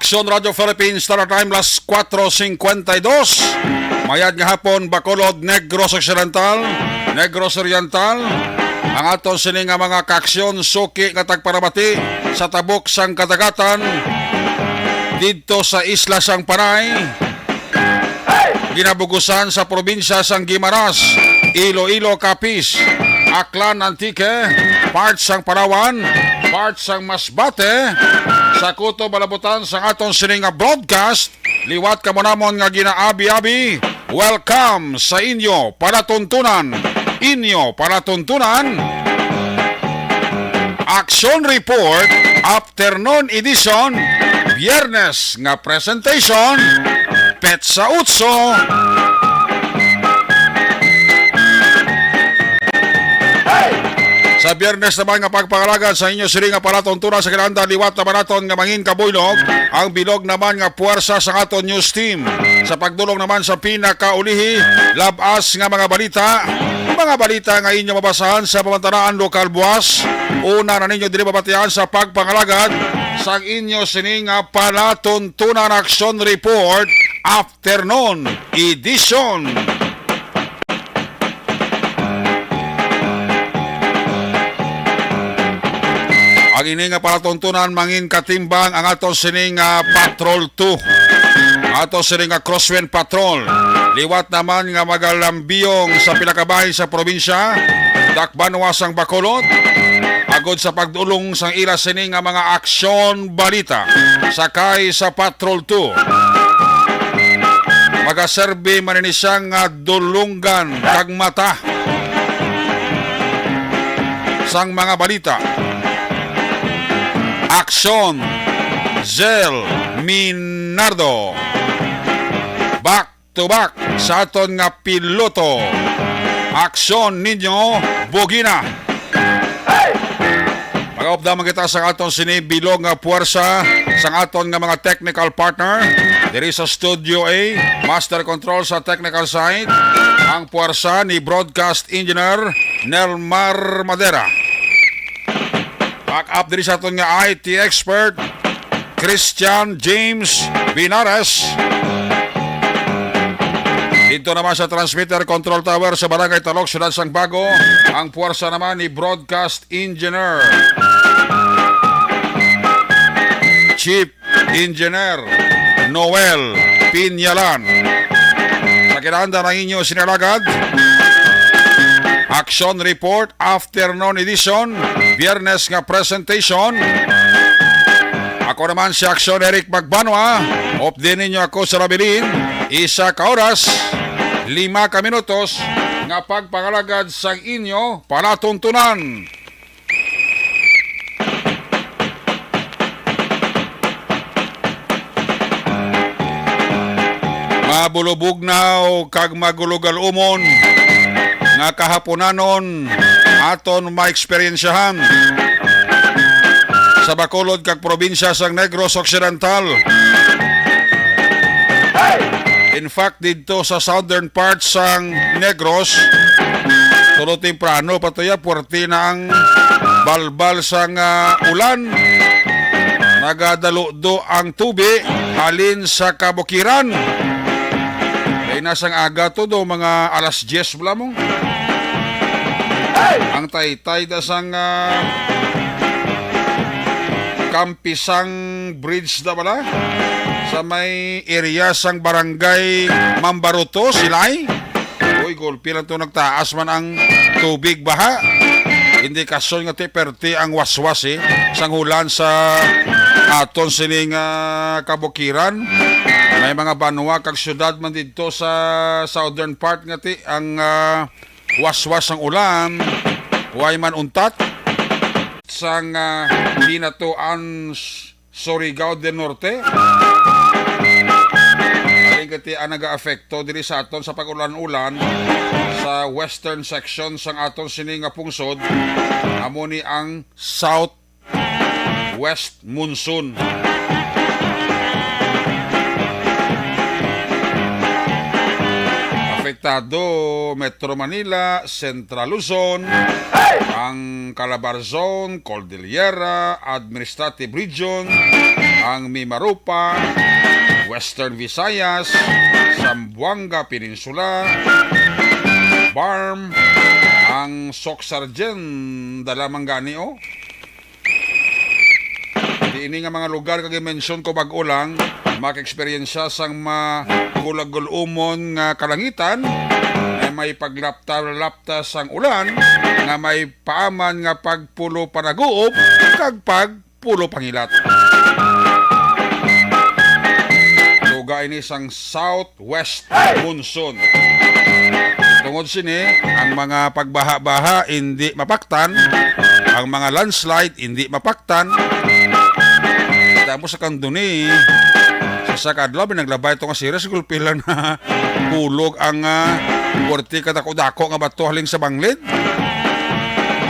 Aksyon Radio Philippines, Star Time, las 4:52. Mayad nga hapon, Bacolod, Negros Occidental, Negros Oriental. Ang aton sini nga mga kaaksyon, suki nga tagparabati sa tabok sang kadagatan dito sa Isla sang Panay. Ginabugusan sa probinsya sang Guimaras, Iloilo, Capiz, Aklan, Antique, parts sang Palawan, parts sang Masbate, sa Kuto, Balabutan sang aton sini nga broadcast. Liwat ka mo namon nga ginaabi-abi. Welcome sa inyo palatuntunan. Inyo palatuntunan. Action Report, Afternoon Edition, Biyernes nga presentation, Petsa Utso. Sa Biyernes naman nga pagpangalagad sa inyo siri nga palatuntunan sa kinahanglan liwat na maraton nga mangin kabuylog, ang bilog naman nga puwersa sa aton news team. Sa pagdulong naman sa pinakaulihi, labas nga mga balita nga inyo mabasahan sa pamantanaan lokal buwas. Una na ninyo dili mabatian sa pagpangalagad sa inyo sini nga palatuntunan Action Report, Afternoon Edition. Ang ini nga palatuntunan mangin katimbang ang ato sini nga Patrol 2. Ato sini nga Crosswind Patrol. Liwat naman nga magalambiyong sa pilakabahin sa probinsya, dakbanwa sang Bacolod. Agod sa pagdulong sang ila sini nga mga aksyon balita sakay sa Patrol 2. Magaserbi maninisang nga dulunggan kag mata sang mga balita. Aksyon Zel Minardo, back to back sa aton nga piloto. Aksyon ninyo Bogina. Pag-updaman kita sa aton sinibilog nga puwersa sa aton nga mga technical partner diri sa Studio A, Master Control sa technical side, ang puwersa ni Broadcast Engineer Nelmar Madera. Back up diri sa aton nga IT expert Christian James Binares. Dito naman sa transmitter control tower sa Barangay Talok, Syudad Sang Bago, ang puwersa naman ni Broadcast Engineer Chief Engineer Noel Pinyalan. Sa kinahanglan ng inyo sinalagad Action Report, Afternoon Edition, Biyernes nga presentation. Ako naman si Action Eric Magbanwa. Update ninyo ako sa Rabilin. 1 ka oras, 5 ka minutos nga pagpangalagad sa inyo palatuntunan. Mabulubog na o kag magulugal umon nga kahaponanon aton maeksperiensyahan sa Bacolod kag probinsya sang Negros Occidental. In fact, dito sa southern parts sang Negros, tulo temprano patuya puwerte na ang balbal sang ulan. Nagadaludo ang tubi halin sa kabukiran. Ay nasang aga to do mga alas 10 bala mo. Ang taytay da sang Kampisang Bridge da bala sa may area sang barangay Mambaruto, Silay. Uy, gulpi lang to nagtaas man ang tubig baha. Indikasyon nga perti ang waswas sang hulan sa aton sining kabukiran. May mga banwa kag syudad man dito sa southern part nga ti ang waswas ang ulan. Huwag man untat sang Binatuan, Surigao del Norte. Aling kati ang nag-aafekto diri sa aton sa pag-ulan-ulan sa western section sang aton sining nga pungsod. Amo ni ang south west monsoon. Apektado Metro Manila, Central Luzon, ang Calabarzon, Cordillera, Administrative Region, ang Mimaropa, Western Visayas, Zamboanga Peninsula, Barm, ang Soxargen, dalamang gani o. Di ini nga mga lugar kag mention ko bag-o lang, maka-eksperyensya sang magulagulumon nga kalangitan, nga may paglapta-lapta sang ulan, nga may paaman nga pagpulo panaguop, kag pagpulo pangilat. Luga ini sang southwest monsoon. Tungod sini, ang mga pagbaha-baha hindi mapaktan, ang mga landslide hindi mapaktan. Tapos sa kanduni, sa kadlaw, binaglabay ito nga series, gulpila na hulog ang kurti katako-dako nga bato haling sa banglid.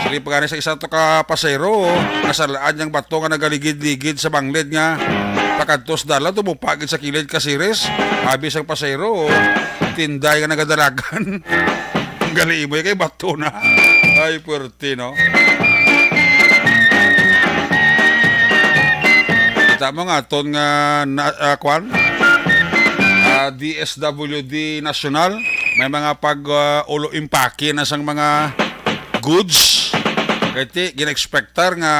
Sali pa sa isa to ka pasero, nasalaan niyang bato nga nagaligid-ligid sa banglid nga pakadtos dala, tumupagid sa kilid ka series. Habis ang pasero, tinday nga nagadalagan. Gali mo kay bato na. Ay, puwerte, no? Tama nga, ton nga DSWD National, may mga pag-ulo impake na sang mga goods. Kaya gina-expectar nga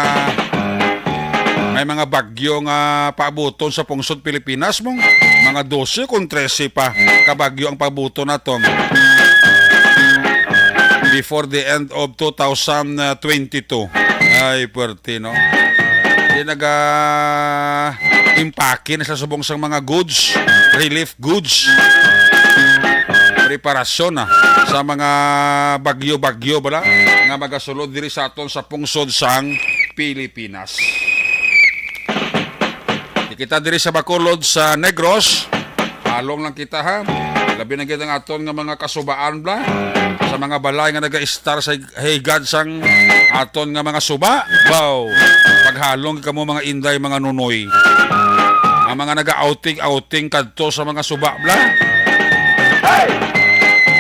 may mga bagyo nga paabuton sa pungsod Pilipinas mong mga 12 kung 13 pa kabagyo ang paabuton naton before the end of 2022. Ay, puwerte, no? Di naga-impake na sa subong sang mga goods, relief goods, preparasyon na sa mga bagyo-bagyo bala nga magasulod diri sa aton sa pungsod sang Pilipinas. Di kita diri sa Bacolod sa Negros, halong lang kita ha. Labi na kita ng aton nga mga kasubaan bla sa mga balay nga naga-star sa higad sang aton nga mga suba. Wow! Paghalong kamo mga inday, mga nunoy. Ang mga naga-outing kadto sa mga suba bla.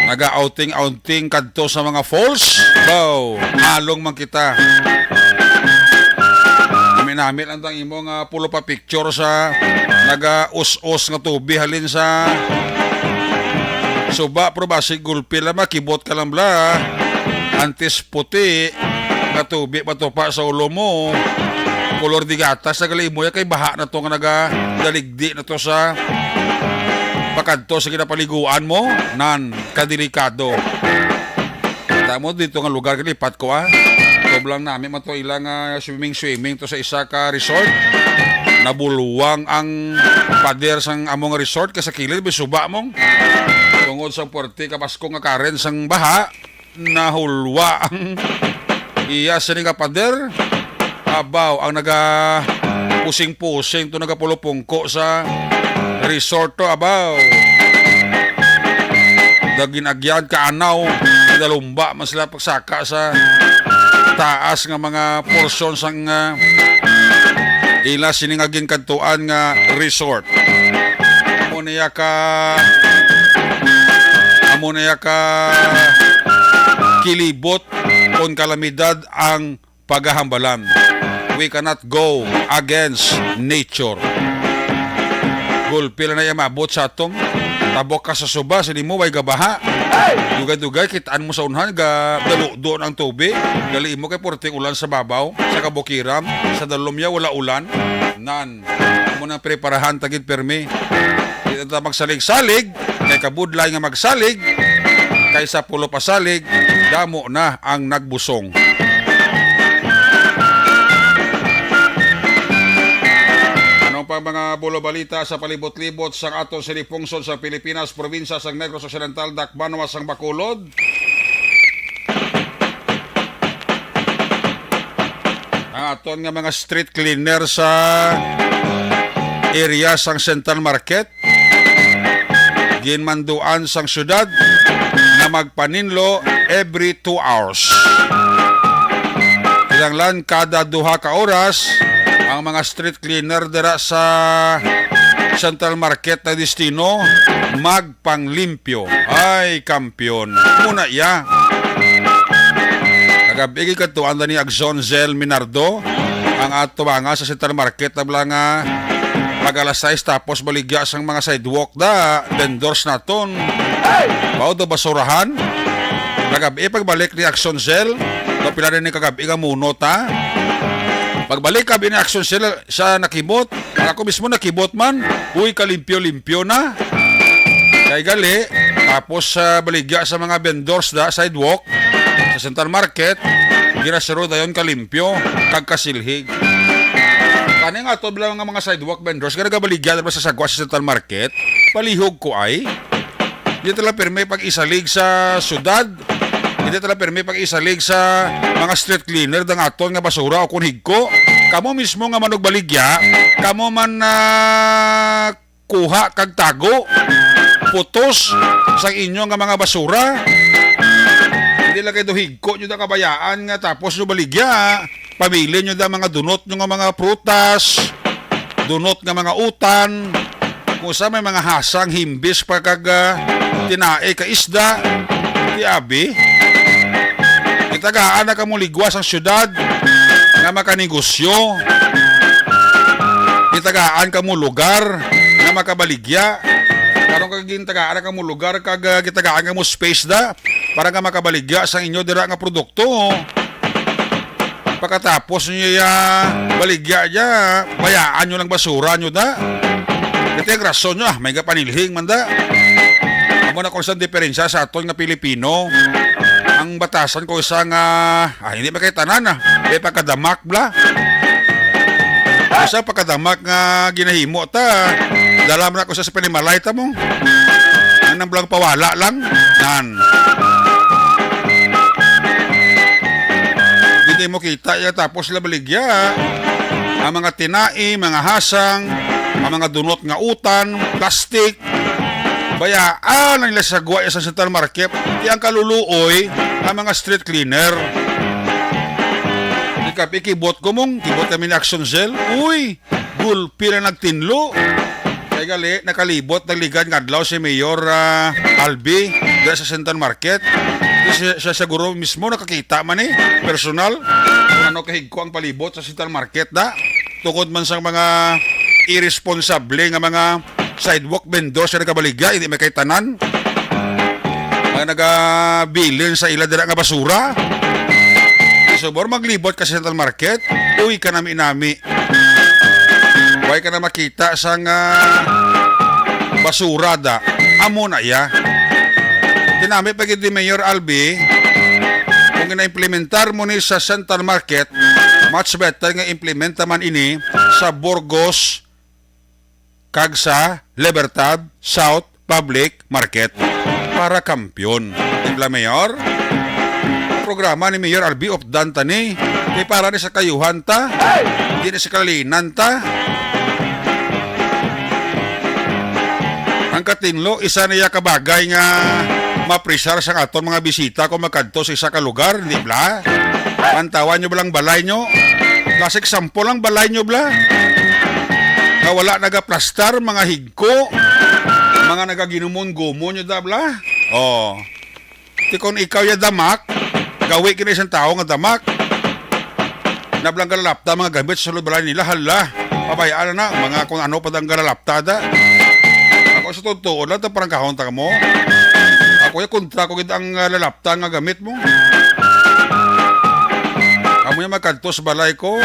Naga-outing kadto sa mga falls. Wow! Halong man kita. Namin ang imo nga pulo pa picture sa naga-us-us nga tubi halin sa suba, pero basig gulpi lang makibot ka lang bla. Antis puti nga tubi patupa sa ulo mo, kolor di gatas, nagali mo kay baha na to nga nagadaligdi na to sa pakadto sa kinapaliguan mo, nan kadelikado. Tamo dito nga lugar kalipat ko Soblang namin mato ilang swimming to sa isa ka resort. Nabuluwang ang pader sang among resort ka sa kilid bisuba mong tungod sa puwerte kapasko nga karen sang baha, nahulwa ang iya sa nga pader. Abaw ang naga pusing-pusing to nagapulupungko sa resort to, abaw. Daginagyan ka anaw, dalumba man sila pagsaka sa taas nga mga porsyon sang ila siningagin kantuan nga resort. Amo niya ka kilibot kon kalamidad ang paghahambalan. We cannot go against nature. Gulpila na yung mabot sa atong tabok ka sa suba, sini mo way gabaha. Dugay-dugay kitaan mo sa unhan ga daludo ang tubig. Gali mo kay porting ulan sa babaw, sa kabukiram, sa dalumya wala ulan. Nan, mo nang preparahan tagid permi. Dito ta magsalig-salig, kay kabudlay nga magsalig, kaysa pulo pasalig, damo na ang nagbusong. Pa mga bulo balita sa palibot-libot sang aton silipungsod sa Pilipinas, probinsya sang Negros Occidental, Dakbanwa sang Bacolod. Ang aton nga mga street cleaner sa area sang Central Market, ginmanduan sang syudad na magpaninlo every 2 hours. Kinahanglan kada 2 ka oras ang mga street cleaner dira sa Central Market na destino magpanglimpyo. Ay, kampiyon. Muna iya. Nagabigay katuan ni Agzon Zel Minardo ang ato mga sa Central Market na nga pag alas 6 tapos baligya sang mga sidewalk da, vendors naton. Bao do basurahan. Kagabi pagbalik ni Action Cell, do pila rin ni kagabi nga muno ta. Pagbalik kagabi ni Action Cell sa nakibot, ako mismo nakibot man, uy kalimpyo-limpyo na. Kay gali, tapos baligya sa mga vendors da, sidewalk, sa Central Market, ginasiro dayon kalimpyo, kagkasilhig. Kani nga to bilang mga sidewalk vendors, kaya nagabaligya sa sagwa sa Central Market, palihog ko ay, hindi tala perme pag isalig sa syudad, hindi tala perme pag isalig sa mga street cleaner dang aton nga basura o kunhig ko. Kamo mismo nga manog baligya, kamo man kuha kag tago, putos sa inyo nga mga basura. Hindi lang kayo higko nyo da kabayaan nga tapos nyo baligya. Pamili nyo da mga dunot nyo nga mga prutas, dunot nga mga utan, kung sa may mga hasang himbis pagkag tinae ka isda, di abi. Itagaan na kamuligwas ang syudad nga makanegosyo. Itagaan ka mo lugar nga makabaligya. Karong kagintagaan ka mo lugar kag gitagaan ka mo space da para nga makabaligya sa inyo dira nga produkto. Pagkatapos niyo baligya niya, bayaan nyo lang basura nyo da. Ito yung rason nyo, may kapanilhing man da. Amo na kung saan diferensya sa aton nga Pilipino. Ang batasan ko isang, hindi makitanan may pagkadamak bla. Isa pagkadamak nga ginahimo ta, dalam na ko sa pinimalay ta mo. Nang blang pawala lang, nan. Hindi mo kita ya tapos labaligya ang mga tinai, mga hasang, ang mga dunot nga utan, plastic, bayaan ang lasagwa sa Central Market, yang kaluluoy ang mga street cleaner. Ikibot ko mong, kibot kami ni Action Cell, uy, gulpi na nagtinlo. Kaya gali, nakalibot, nagligan ngadlaw si Mayor Albi dahil sa Central Market. Siya siguro mismo nakakita man personal, kung ano kahigko ang palibot sa Central Market da. Tukod man sa mga irresponsable nga mga sidewalk vendors sa nagabaligya, hindi may kaitanan. Mga nagabilin sa ila dira nga basura. So, bor maglibot ka sa Central Market, uwi ka nami-nami. Huwag ka na makita sa basura da. Amo na ya. Tinami pag di Mayor Albi, kung ina-implementar mo ni sa Central Market, much better nga implementa man ini sa Burgos kag sa Libertad South Public Market para kampyon. Diba, Mayor? Programa ni Mayor Albi of Dantani kay para ni sa kayuhan ta, hindi na sa kalinan ta. Ang katinlo, isa niya kabagay nga mapresar sa aton mga bisita kung magkadto sa isa ka lugar, di bla? Pantawan nyo balang balay nyo? Klasik sampo lang balay nyo bla? Na wala nagaplastar, mga higko, mga nagaginumon-gumon nyo da bla? Oh. Tikon ikaw ya damak, gawi kini isang tao nga damak. Nablang galalapta mga gamit sa balay nila, hala. Pabayaan na mga kung ano pa dang galalapta da. Ako sa totoo lang, parang kahonta ka mo. Ako yung kontra ko kita ang lalapta nga gamit mo. Amo yung magkanto sa balay ko.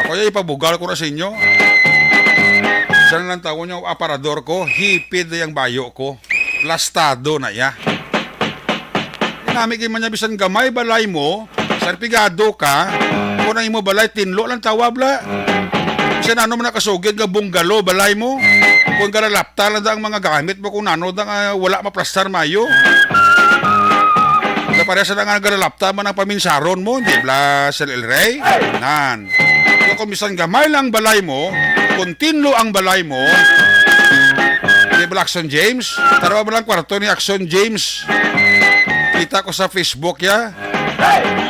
Ako yung ipabugal ko na sa inyo. Saan lang tawon yung aparador ko, hipid na yung bayo ko. Plastado na ya. Nami kayo man niya bisan gamay balay mo, sarpigado ka, kung ang imo balay, tinlo lang tawabla. Bisan ano man nakasugid nga bunggalo balay mo, kung galalapta lang ang mga gamit mo, kung ano wala maplastar mayo. Parehas na nga galalapta man ang paminsaron mo, di ba, Sir El Rey? Nan. Kung bisan gamay lang balay mo, kung tinlo ang balay mo, di ba, Action James? Tarawa mo lang kwarto ni Action James. Kita ko sa Facebook ya.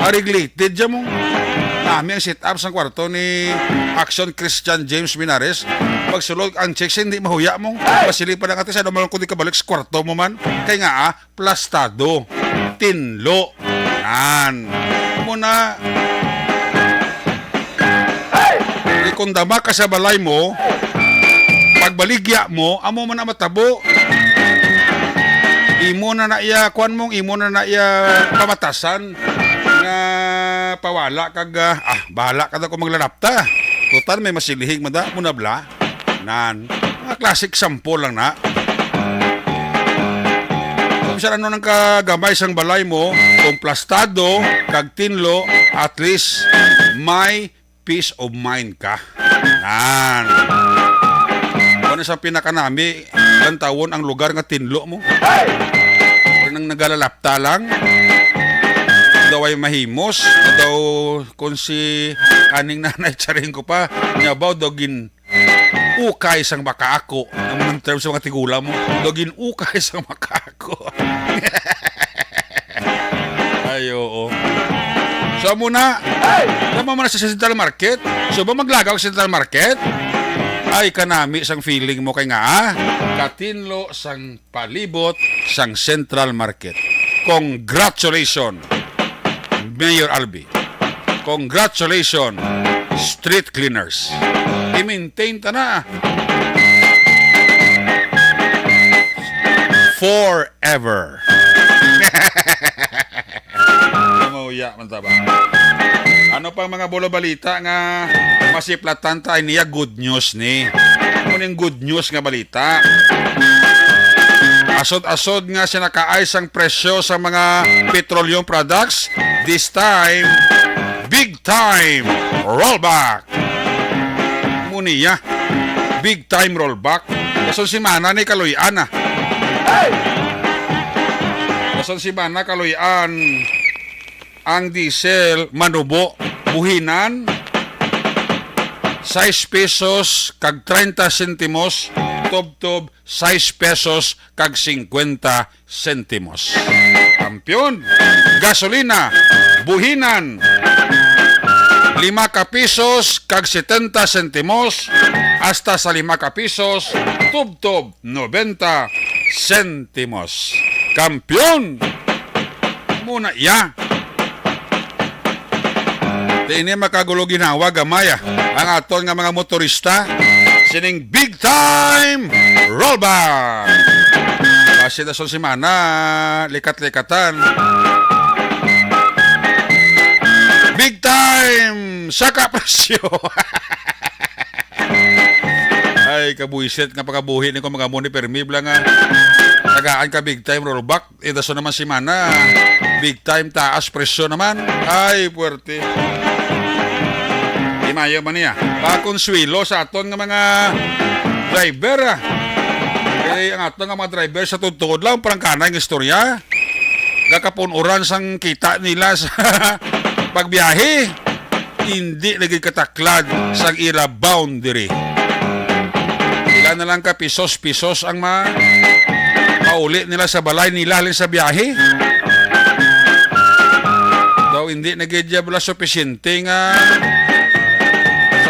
Regulated dyan mo. Nami ang sit up sa kwarto ni Action Christian James Minares. Pagsulog ang checks hindi mahuya mo. Pasilipan ang atin sa naman kung di kabalik sa kwarto mo man. Kaya nga plastado. Tinlo. Yan. Muna. Kung dama ka sa balay mo, Pagbaligya mo, amo man na matabo. Imo na iya kuan mong imo na iya pamatasan nga pawala kag bahala ka na ko maglalapta. Total may masilihig mada mo nabla. Nan, mga classic sample lang na. Kung siya ano nang kagamay sang balay mo, kung plastado, kag tinlo, at least may peace of mind ka. Nan. Ano sa pinakanami, ilang tawon ang lugar nga tinlo mo? Pero nang nagalalapta lang, daw ay mahimos, daw kung si aning nanay tsaring ko pa, nyabaw daw gin ukay sang makaako. Ang mga term sa mga tigula mo, daw gin ukay sang makaako. Ay, oo. So muna, tama mo na sa Central Market. So ba maglagaw sa Central Market? Ay kanami sang feeling mo kay nga katinlo sang palibot sang Central Market. Congratulations, Mayor Albi. Congratulations, street cleaners. I-maintain ta na. Forever. Umuya man ta ba? Ano pang mga bolo balita nga masiplatan tayo niya good news ni. Kuning good news nga balita. Asod-asod nga siya nakaayos ang presyo sa mga petroleum products. This time, big time rollback. Muniya, big time rollback. Kason si Mana ni Kaloyan ah. Kason si Mana Kaloyan ang diesel manubo buhinan 6 pesos kag 30 sentimos tob-tob 6 pesos kag 50 sentimos. Kampiyon, gasolina buhinan 5 ka pesos kag 70 sentimos hasta sa 5 ka pesos tob-tob 90 sentimos. Kampiyon muna ya. Ini makagulo ginawa gamaya ang aton nga mga motorista sining big time rollback. Kasi dason si Mana likat-likatan. Big time saka presyo. Ay kabuisit nga pagkabuhi ni ko mga muni permibla nga tagaan ka big time rollback. Dason naman si Mana big time taas presyo naman. Ay puwerte. Mayo man niya. Pakonsuelo sa aton nga mga driver. Kaya ang aton nga mga driver sa tutod lang parang kanang istorya. Gakapunuran sang kita nila sa pagbiyahe. Hindi naging kataklad sang ira boundary. Ilan na lang ka pisos-pisos ang pauli nila sa balay nila halin sa biyahe. Daw hindi naging bala suficiente nga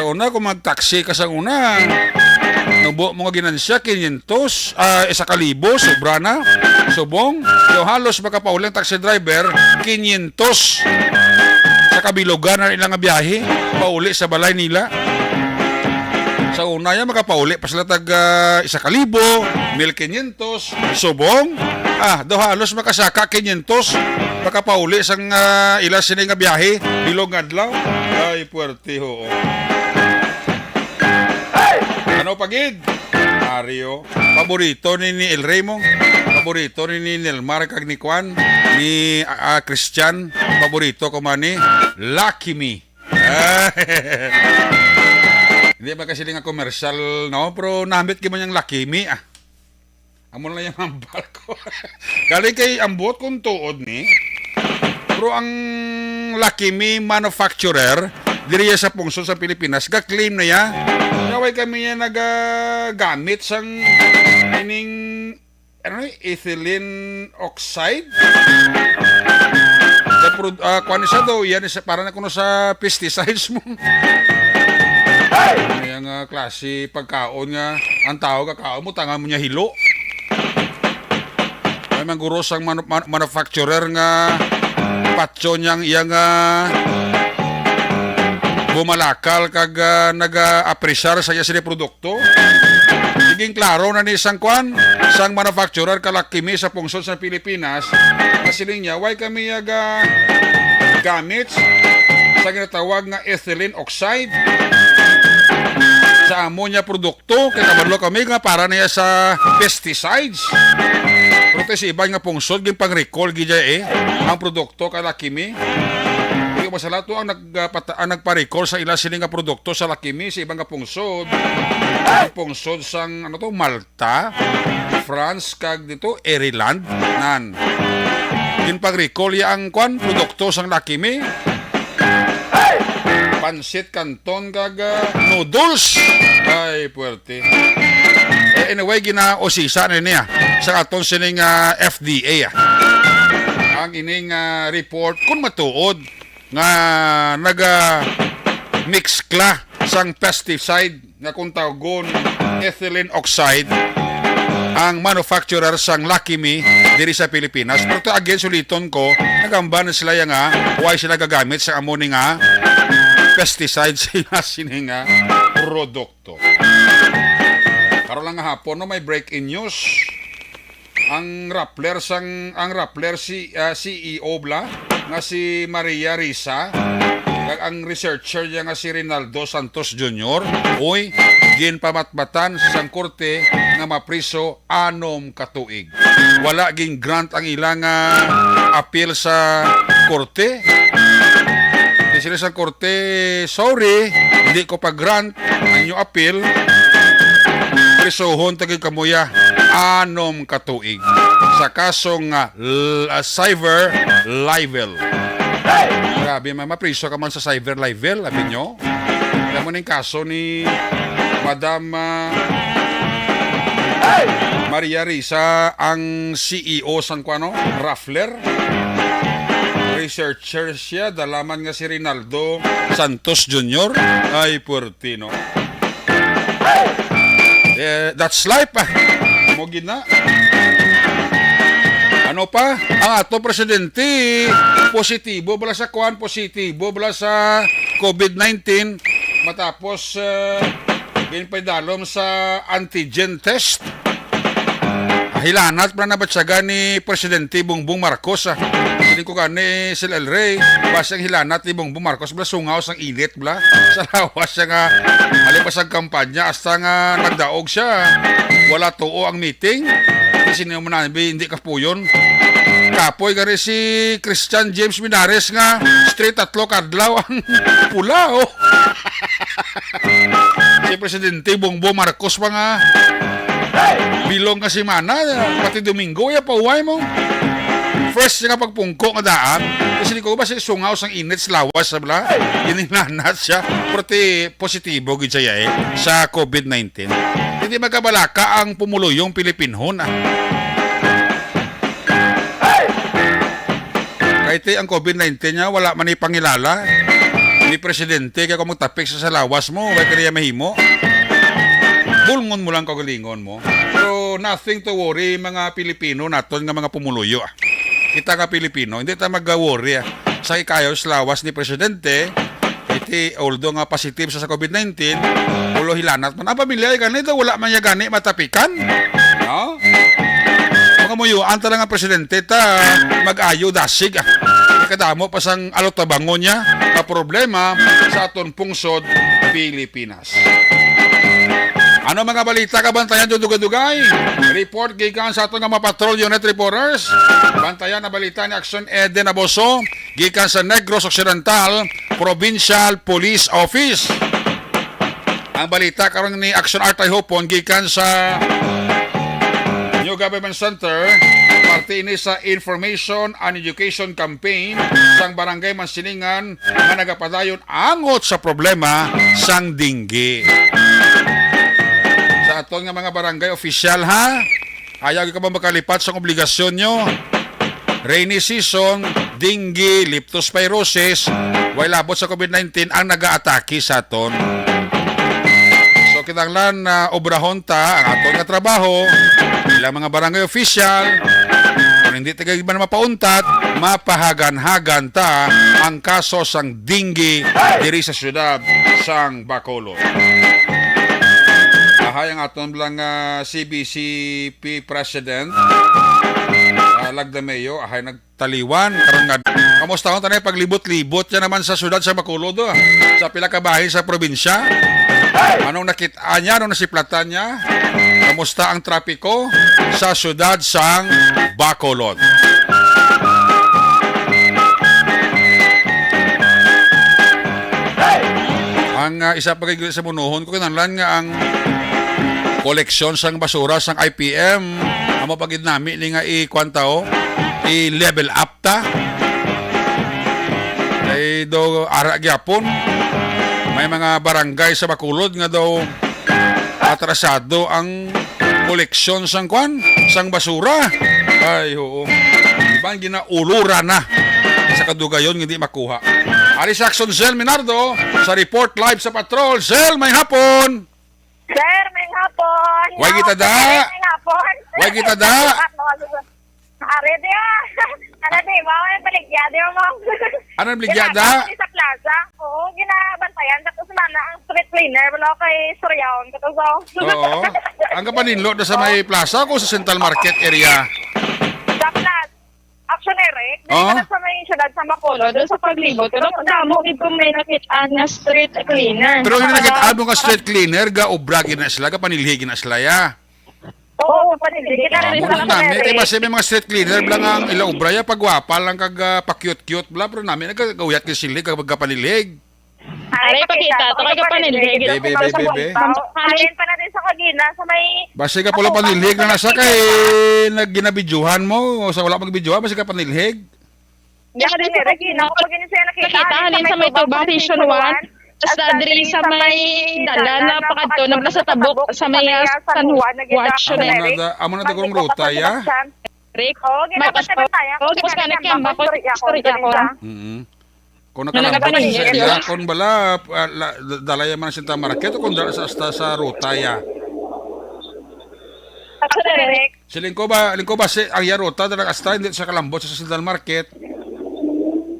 una kung mag-taxi ka sa una nubo mo nga ginansya 500 1,000 sobra na subong so halos makapaulang taxi driver 500 sa kabilugan na ilang biyahe pauli sa balay nila sa una yan makapauli pa sila tag 1,000 1,500 subong daw halos makasaka 500 makapauli sang ilas sila nga biyahe bilog adlaw ay puwerte ho. Ano pagid? Mario. Paborito ni El Raymond. Paborito ni Nelmar kag ni Juan. Ni Christian. Paborito ko man ni Lucky Me. Hindi ba kasi nga commercial, no? Pero nahambit ko man yung Lucky Me, Amo na yung ambal ko. Galing kay ambot kong tuod ni. Pero ang Lucky Me manufacturer, diri sa pungsod sa Pilipinas, ga-claim na ya. Naway kami niya nagagamit sang ining ethylene oxide. Kuan siya daw, yan para na kuno sa pesticides mo. Yung klase pagkaon nga, ang tao kakaon mo, tanga mo niya hilo. May mangguros ang manufacturer nga patso niyang iyang bumalakal kag nag-apresyar sa iya sila produkto. Naging klaro na ni isang kwan, isang manufacturer kalakimi sa pungsod sa Pilipinas, kasi niya, why kami gamit sa ginatawag nga ethylene oxide sa ammonia produkto, kaya kabalo kami nga para niya sa pesticides. Pero sa ibang nga pungsod, yung pang-recall gidya ang produkto kalakimi. Hindi ko masala to ang nagpa-recall sa ilang siling nga produkto sa lakimi sa ibang nga pungsod. Ang pungsod sang Malta, France, kag dito, Ireland, nan. Yung pag-recall ang produkto sang lakimi. Pansit, kanton, kag noodles. Ay, puwerte. Anyway, gina-osisa na niya sa aton sining FDA. Ang ining report, kung matuod, nga mix kla sang pesticide nga kung tawagon ethylene oxide ang manufacturer sang Lakimi diri sa Pilipinas. Pero again, suliton ko, nagamban sila nga why sila gagamit sa amoni nga pesticides sa sining produkto. Karon lang nga hapon no, may breaking news. Ang Rappler CEO bla nga si Maria Risa, ang researcher niya nga si Rinaldo Santos Jr. Uy, ginpamatbatan sa korte nga mapriso 6 katuig. Wala ging grant ang ilang appeal sa korte. Sila sa korte, sorry, hindi ko pa-grant ang inyong appeal. Prisohon tagig kamuya 6 katuig sa kasong cyber libel. Grabe, mapriso ka man sa cyber libel, sabi nyo. Alam mo na yung kaso ni Madam Maria Risa, ang CEO sang Rappler. Researcher siya, dalaman nga si Rinaldo Santos Jr. Ay, puertino. That's life Mugin na. Ano pa? Ang ato presidente positibo bala sa positibo bala sa COVID-19 matapos ginpaidalom sa antigen test. Hilanat pa na batsaga ni Presidente Bongbong Marcos. Hindi ko gani sila El Rey. Basang hilanat ni Bongbong Marcos. Bala sungaw sang init. Bala sa lawas siya nga alipasag kampanya. Hasta nga nagdaog siya. Wala tuo ang meeting. Kasi niyo mo nabi, hindi ka po yun. Kapoy gari si Christian James Minares nga. Straight 3 kadlaw ang pula. Oh. Si Presidente Bongbong Marcos pa nga. Bilong kasi mana, pati Domingo, ya pauway mo. First nga pagpungko nga daan, kasi ko ba si sungaw sang init sa lawas, sabla, ininanat siya, pati positibo gid siya sa COVID-19. Hindi magkabalaka ang pumuluyong Pilipinhon. Kahit ang COVID-19 niya, wala man ipangilala. Ni Presidente, kaya kung magtapik sa lawas mo, wala kaya mahimo. Bulngon mo lang kagalingon mo. So, nothing to worry mga Pilipino naton nga mga pumuluyo. Kita nga Pilipino, hindi tayo mag-worry. Sa ikayo, lawas ni Presidente, iti, although nga positive sa COVID-19, ulo hilanat man. Ang pamilya, ganito, wala man niya gani matapikan. No? Mga muyuan talaga nga Presidente, mag-ayo dasig. Kadamo pa sang alotabango niya na problema sa aton pungsod Pilipinas. Ano mga balita kabantayan yung dugay-dugay? Report gikan sa aton nga mga patrol unit reporters. Bantayan na balita ni Action Eden Aboso gikan sa Negros Occidental Provincial Police Office. Ang balita karon ni Action Artay Hopon gikan sa New Government Center, parte ini sa Information and Education Campaign sang Barangay Mansilingan nga nagapadayon angot sa problema sang dinggi. Sa aton nga mga barangay official ha, ayaw ka ba makalipat sa obligasyon nyo? Rainy season, dinggi, leptospirosis, way labot sa COVID-19 ang nag-aatake sa aton. So kinanglan na obrahon ta ang aton nga trabaho ilang mga barangay official. Kung hindi tayo ba na mapauntat, mapahagan-hagan ta ang kaso sang dinggi diri sa syudad sang Bacolod. ahay ang aton lang CBCP President Lagdameo ahay nagtaliwan karon nga kamusta ko tanay paglibot-libot yan naman sa syudad sa Bacolod sa pila ka bahin sa probinsya. Anong nakita niya, anong nasiplatan niya? Kamusta ang trapiko sa syudad sang Bacolod? Ang isa pa kay sa munuhon ko kinahanglan nga ang koleksyon sang basura sang IPM amo pagid nami ni nga i-kwantao i-level up ta ay do ara gyapon may mga barangay sa Bacolod nga daw atrasado ang koleksyon sang sang basura ay oo ibang ginaulura na sa kadugayon hindi makuha. Ari Saxon Zel Minardo sa report live sa Patrol. Zel, may hapon! Sir, may hapon! Way kita da! May hapon! Way kita da! Ari, di ano di ba? May baligyada mo. Ano ang baligyada? Ginagawa sa plaza. Oo, ginabantayan. Tapos mana ang street cleaner. Wala kay Suryaon. Oo. Ang kapaninlo na sa may plaza o sa Central Market area? Sa plaza. Actually, Rick, Oh? dito sa may syudad sa Bacolod, doon sa paglibot, pero damo ito may nakitaan na street cleaner. Pero hindi nakita mo ka street cleaner, ga obragin na sila, ga panilhigin na sila ya. Oo, panilig. Kita rin sa Namin, kaya basta may mga street cleaner, blang ang ila obraya, pagwapa lang kag pa-cute-cute, bla, pero namin nagagawiyat ka sila, kag panilhig. Ari, pakita. Ito kayo panilig. Bebe. Halin pa natin sa Kagina, sa may... Basta ka pala panilhig na nasa kay nagginabidyohan mo, o sa wala pagbidyohan, basta ka panilhig. Yan din sa Kagina. Kapag siya Nakita halin sa may Tuba, Vision 1. Tapos dadali sa may dala na pakadto na sa tabok sa may San Watch Amo na dagong ruta, ya? Rick. Oo, ginapos na tayo. Oo, tapos ka nagkamba ko. Story ako. Kung Nalagay nakalambot pa sa ninyo, iya, kung bala, dalaya man sa Market o kung dala sa ruta, ya? Rick. Lingko ba, ang iya ruta, dalang asta, hindi sa kalambot sa Central Market.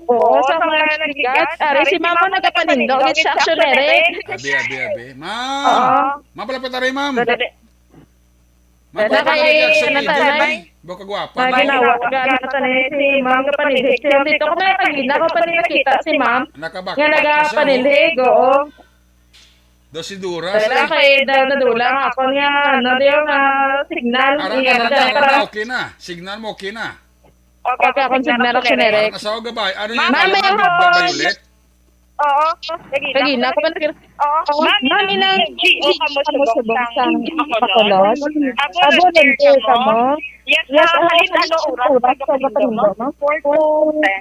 Oo, sa mga nagligat. Ari si Mama nagkapanindog. It's actually Rick. Abi. Ma'am! Ma'am, pala pa tayo, ma'am. Ma'am, pala pa Natanay. Baka gwapa. Ginawa natanay si Ma'am kapanilig. Dito ko na pagina ko nakita si Ma'am. Nakabak. Nga nagapanilig. Oo. Dosidura. Dala kay dadula ako nga ano diyo nga signal. Okay na. Signal mo okay na. Okay, akong signal ako si Rick. Nasawa gabay. Ano Ma'am, may yung hapon. Violet? Oo. Pagina ko ba nakita? Oo. Ma'am, ilang GO kamusubong sa Bacolod. Abo din ka mo. Yes, Yes, halin ano oras pagpapalindo mo? 4 to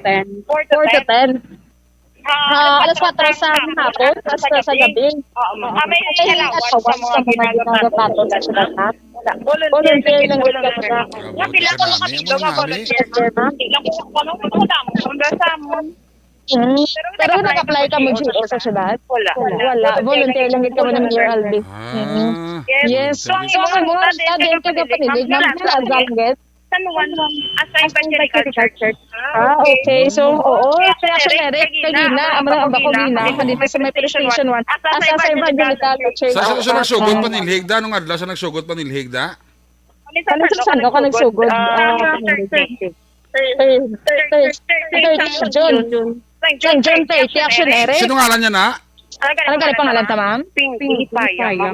10. 4 to 4 to 10. 10. Alas 4 sa hapon, tapos sa gabi. Oo. May halawat At sa mga ginagawa sa syudad na. Volunteer lang Volunteer talaga. Nga pila ko nakatilo nga volunteer. Tignan ko kung anong damo. Kung sa amon. Pero nag-apply ka mo dito sa syudad? Wala. Volunteer lang ito mo ng Mayor Albi. Yes. So, ang imo mo, din ka kapanilig ng Azalget. San Juan, assign Evangelical Church. Okay. So, oo. Kaya siya Eric, kagina, ang bako gina, dito sa may PlayStation 1. Asa sa Evangelical Church. Sa sa nagsugod panilhig da nung adlaw sa nagsugod panilhig da. Ano sa saan ka nagsugod? June 30, action Eric. Sino ngalan niya na? Ano gali pangalan ta, ma'am? Pinky Hipaya.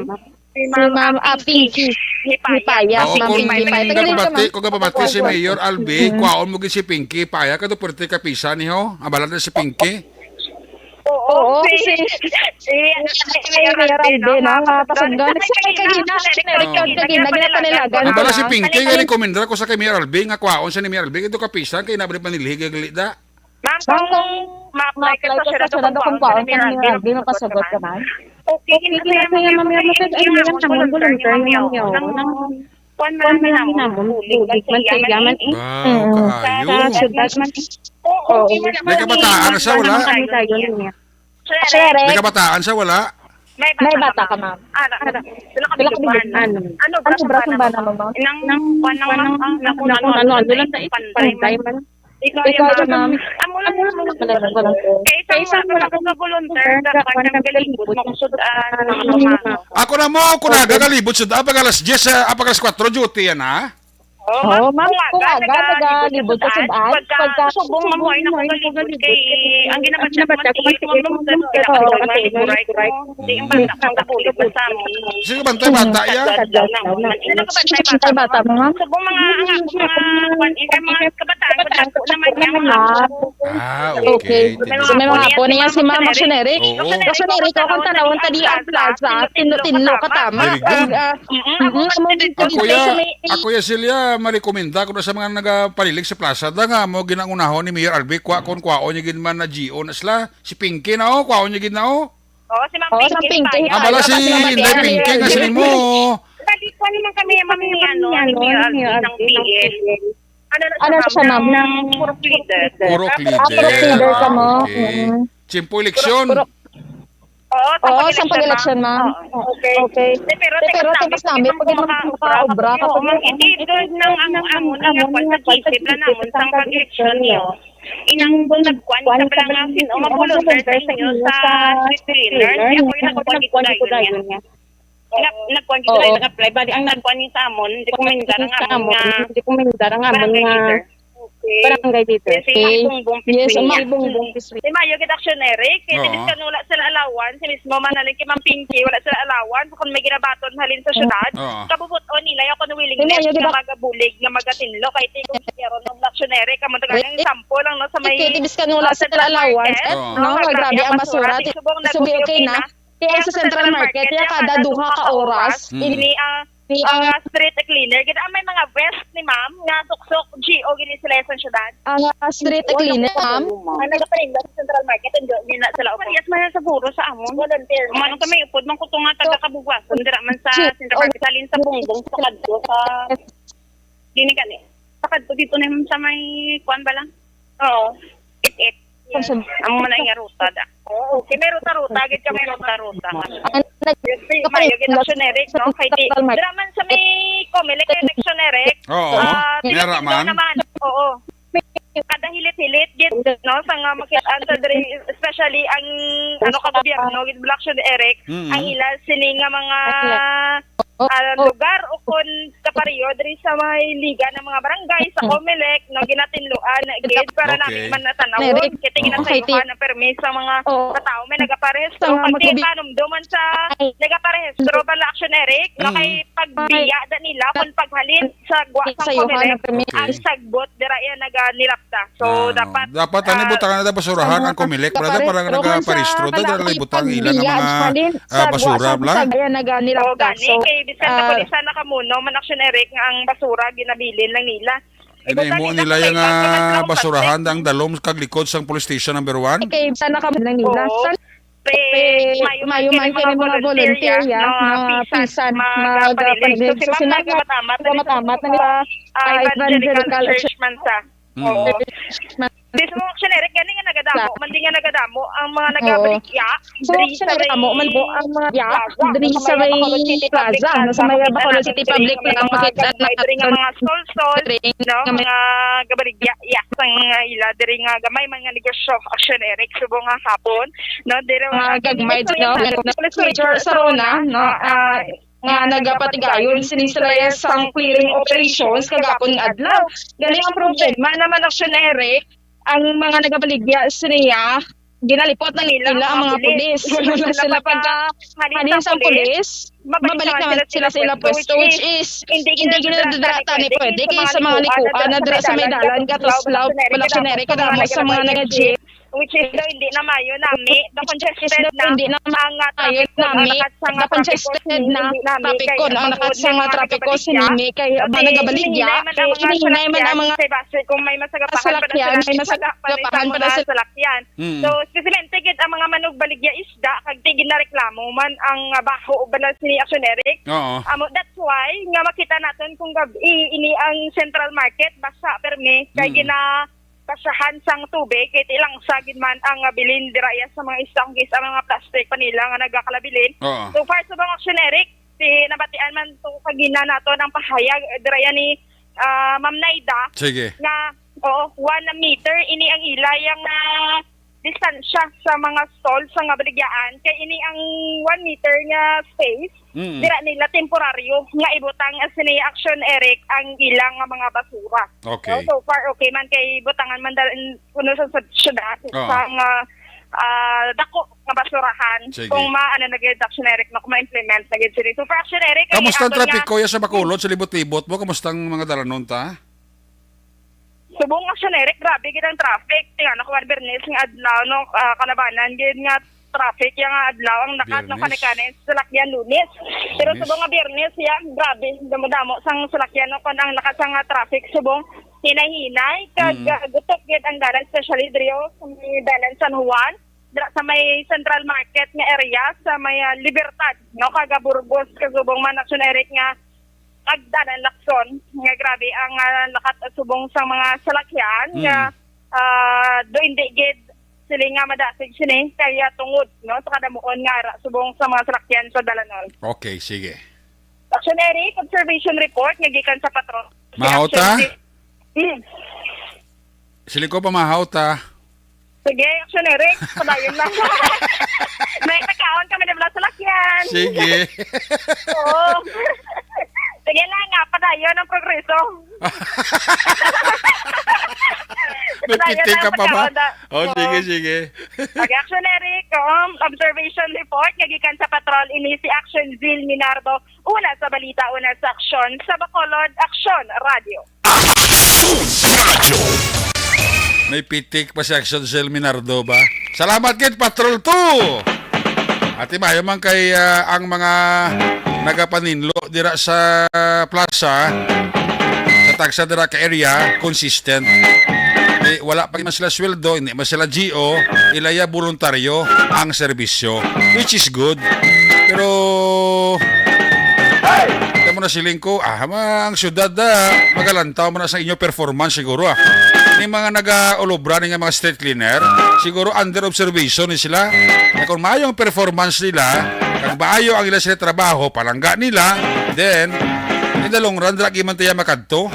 Si Ma'am Pinky Hipaya. Oo, Ma'am kung Pinky Hipaya. kapabati si Mayor Albi, kwaon mo gid si Pinky Paya kadto pwerte ka pisa niyo. Abalan na si Pinky. Oo, si Mayor Albi, no? Pasanggan. Kagina, Eric, kagina, ginapanilagan. Abala si Pinky nga rekomendar ko sa kay Mayor Albi nga kwaon sa ni Mayor Albi kadto ka pisa kay nabri panilhig gali da. Ma'am, kung ma-apply ka sa Senado kung paon ka ni Albi, mapasagot ka ba? okay, hindi Kaya ma'am, yung namon volunteer niyo. Kuan man namon. Bulig man sa yaman. Wow, kaayo. Sa syudad man. Oo. May kabataan sa wala? May kabataan sa wala? May bata ka, ma'am. Sila Sila kabilugan. Ano Ano ba naman, ma'am? Nang ano lang sa panday man. Ikaw, ma'am. Amo lang Kaya isang wala ko ka volunteer dapat kang galibot makusod ng pamano. Ako na mo, ako na gagalibot sa apag alas 10, apag alas 4 duty yan ha. Oo, ma'am, kung aga, nagalibot sa sudaan. Pagka subong mamuhay na ko galibot kay ang ginabat siya kumantigil ko mamulungan kaya ka naman maliguray ko. Hindi ang bata kang kapulog sa amon. Sino bantay bata yan? Sino ka bantay bata mo, ma'am? Subong mga kabataan ko dyan po naman niya mga Okay. So may mga po niya si Ma'am Action Eric. Oo. Action Eric, ako kung tanawang tadi ang plaza, tinlo ka tama. Ako ya Silya, marekomenda ko na sa mga nagapalilig sa plaza da nga mo ginangunahon ni Mayor Albi kwaon niya gid man na GO na sila si Pinky na kwaon niya gid na Oo, si Ma'am Pinky. Abala si Inday Pinky nga sila mo. Dito naman kami ma'am ni Mayor Albi ng PL. Ano siya, ma'am? Puro leader. Purok leader ka mo. Okay. Chimpo eleksyon. Oo, sa pag-election, ma'am. Okay. Pero tapos namin, pag makaobra ka, hindi doon ng ang nga sa isip na namon sa pag-election niyo. Inang nagkuan sa balangasin o mapulunter sa inyo sa street cleaner. Ako yung nagkuan ko dahil niya. Nagkuan ko dahil nag-apply. Bali, ang nagkuan niyo sa amon, hindi ko mindarang amon nga barangay dito. Okay. Yes, Ma'am Bongbong. Si Mayo kita aksyonerik, kaya tinis ka wala sila alawan, si mismo manalin kay Ma'am Pinky, wala sila alawan, kung may ginabaton halin sa syudad, kabubuton nila yung kung willingness na magabulig, na magatinlo, kahit ikong siguro ng aksyonerik, kamang tagang sample lang no, sa may... Okay, tinis ka wala sila alawan, no, grabe ang basura, subi okay na, kaya sa Central Market, kaya kada duha ka oras, ini ang street cleaner, kita may mga vest ni ma'am nga suksok GO gini sila sa syudad. Ang street cleaner, ma'am. Ang nagaparinda sa Central Market hindi na sila upo. Yes, man sa puro sa amon. Volunteer. Manong kami upod man kuto nga taga kabugason dira man sa Central Market salin sa Bongbong sa kadto sa dini kani. Sa kadto dito na sa may kuan ba lang? Oo. It. Ang man nga ruta da. Oo, okay, may ruta gid kami ruta. Mayo gid aksyonerik no kay di draman sa may Comelec aksyonerik. Oo. Mera man. Oo. Kada hilit-hilit gid no sa nga makit-an sa especially ang ka gobyerno gid Action Eric ang hilal sini nga mga lugar o kun kapariyo diri sa may liga ng mga barangay sa Comelec no ginatinluan gid para namin man natanawon kay ginasayuhan ng permis sa mga tao may nagaparehistro pati panumduman sa nagaparehistro bala Action Eric no kay pagbiya da nila kun paghalin sa Comelec ang sagbot dira iya naganilapta so dapat ani butang na basurahan ang Comelec para nagaparehistro da dali butang ilan ng mga basura bla naganilapta so bisan sa pulisan na kamuno man Action Eric nga ang basura ginabilin lang nila. Mo nila yung basurahan ang dalom kag likod sang police station number 1. Okay, sana ka lang nila. Mayo man kini mga volunteer ya, mga pisan, mga kapatid. So sila matamat na nila evangelical church man sa. This mo Action Eric gani nga nagadamo, man di nga nagadamo ang mga nagabalikya. So Action Eric mo man po ang mga diri sa may plaza, sa may Bacolod City Public na makita na mga stall no mga gabaligya sang ila diri nga gamay man nga negosyo Action Eric subo nga hapon no diri mga gagmay no sa Rona no nga nagapatigayon sinisila sang clearing operations kagapon adlaw. Gani ang problema naman Action Eric ang mga nagabaligya siniya ginalipot na nila ang mga pulis. Sila pagka halin sa pulis, mabalik naman sila sa ilang pwesto which is hindi ginadadata ni pwede kaya sa mga likuan na dira sa may dalan katos law wala sineri kadamo sa mga nag-jeep which is daw hindi na mayo nami the congested na hindi na tayo nami the congested na trapiko ang nakatsang mga trapiko sinimi kay nagabaligya hinihinay man ang mga kung may masagapahan pa sa salakyan so specifically gid ang mga manugbaligya isda kag tigid na reklamo man ang baho balance ni Action Eric. That's why nga makita natin kung ini ang Central Market basta permi kay gina kasahan sang tubig kay ilang sagid man ang bilin diraya sa mga istangkis ang mga plastic pa nila nga nagakalabilin. So far sa mga Action Eric si nabatian man to kagina nato ng pahayag diraya ni Ma'am Naida sige nga Oo, 1 meter ini ang ilayang distansya sa mga stall sa nga baligyaan kay ini ang 1 meter nga space dira nila temporaryo nga ibutang sini Action Eric ang ilang nga mga basura. Okay. So far okay man kay butangan man kuno sa syudad sa nga dako nga basurahan. Sige. Kung maano naged Action Eric na kung ma-implement naged sini. So for Action Eric Kamusta ang trapiko ya sa Bacolod, sa libot-libot mo? Kamusta ang mga dalanon ta? Subong Action Eric, grabe gid ang traffic. Tingnan ako Bernes nga adlaw no kanabanan gid nga traffic yang adlaw ang nakat no kanikanin sa salakyan Lunes. Pero subong nga Biyernes ya, grabe damo-damo sang salakyan no kun ang lakas nga traffic subong hinay-hinay kag gutok gid ang dalan especially diri sa may dalan San Juan, dira sa may Central Market nga area sa may Libertad no kaga Burgos kag subong man Action Eric nga agdanan lakson nga grabe ang lakat at subong sa mga salakyan nga do hindi gid sila nga madasig sini kaya tungod no sa kadamuon nga ara subong sa mga salakyan sa dalanon. Okay, sige. Action Eric, observation report nga gikan sa patrol. Mahaw ta? Sili ko pa mahaw ta. Sige, Action Eric, padayon lang. May takaon kami na sa salakyan. Sige. Oo. Sige lang nga, padayon ang progreso. May pitik ka pa ba? Oh, sige. Okay, Action Eric, observation report, nagikan sa patrol, ini si Action Zil Minardo, una sa balita, una sa aksyon, sa Bacolod, Action Radio. May pitik pa si Action Zil Minardo ba? Salamat kid, Patrol 2! Ati mayo man kay ang mga nagapaninlo dira sa plaza sa tagsa dira ka area consistent wala pa man sila sweldo, hindi man sila GO, ilaya voluntaryo ang serbisyo, which is good. Pero mo na siling ko, ang syudad magalantaw mo na sa inyo performance siguro Ni mga nag-olobra ng mga street cleaner, siguro under observation ni sila. Na kung maayo ang performance nila, kung maayo ang ilang sila trabaho, palangga nila, then, in the long run, dragi man tayo makadto.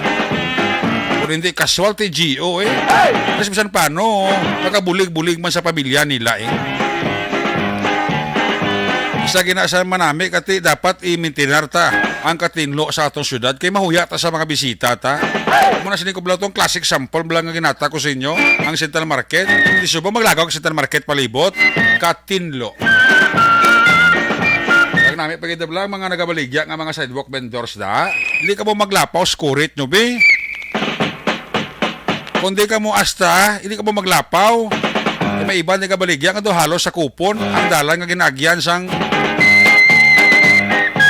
Kung hindi casualty GO Kasi bisan paano, makabulig-bulig man sa pamilya nila Sa ginasa manami, kati dapat i-maintinar ta ang katinlo sa atong syudad kay mahuya ta sa mga bisita ta. Muna sinig ko bala itong classic sample bala nga ginata ko sa inyo, ang Central Market. Hindi subo maglagaw ang Central Market palibot, katinlo. Pag namin pagkita mga nagabaligya nga mga sidewalk vendors hindi ka mo maglapaw, score it nyo, be. Kung di ka mo asta, hindi ka mo maglapaw. May iba na kabaligya nga do halos sa kupon ang dalan nga ginagyan sang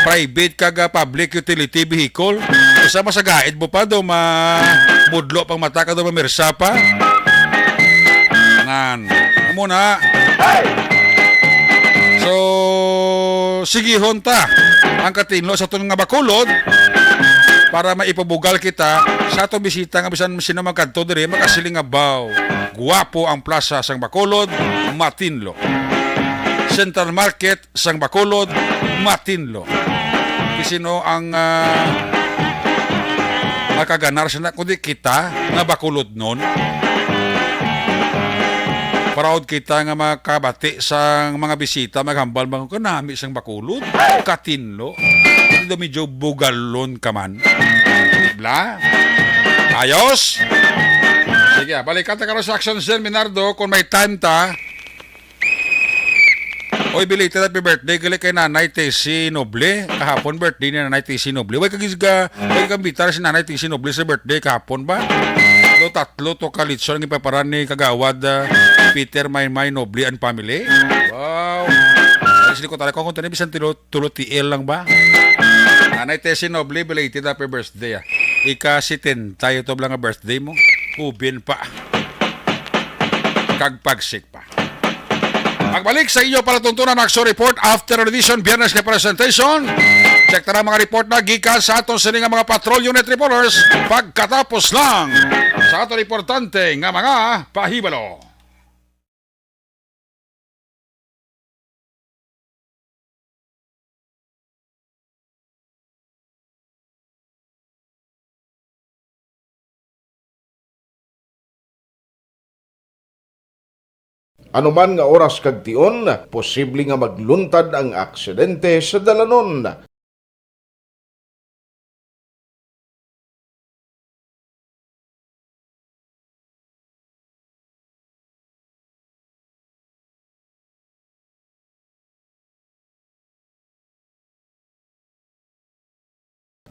private kaga public utility vehicle. Isa masagaid mo pa do mudlo pang mata ka do mamirsa pa. Ngan. Muna. So sigihon ta ang katinlo sa tunong nga Bacolod para maipabugal kita sa ato bisita nga bisan sino magkadto diri makasiling nga baw. Guwapo ang plaza sang Bacolod, Matinlo. Central Market sang Bacolod, Matinlo. Sino ang makaganar siya na kundi kita nga Bacolod nun. Proud kita nga makabati sang mga bisita maghambal mga kanami sang Bacolod, Katinlo. Hindi medyo bugalon ka man. Bla? Ayos? Sige, balikan ta karon sa Action Sir Minardo kung may time ta. Oy, belated happy birthday gali kay Nanay Tessie Noble. Kahapon birthday ni Nanay Tessie Noble. Way kagigambitar si Nanay Tessie Noble sa birthday kahapon ba? Do tatlo to kalitson ng ipaparan ni kagawad Peter Maymay Noble and family. Wow. Alis ko talaga kung tanong bisan tulo TL lang ba? Nanay Tessie Noble, belated happy birthday. Ika-70 ito lang ang birthday mo. Ubin pa. Kagpagsik pa. Magbalik sa inyo para tuntunan Action Report after edition Biyernes kay presentation. Check na mga report na gikan sa atong sining mga patrol unit reporters pagkatapos lang sa atong importante nga mga pahibalo. Anuman nga oras kag tion, posible nga magluntad ang aksidente sa dalanon.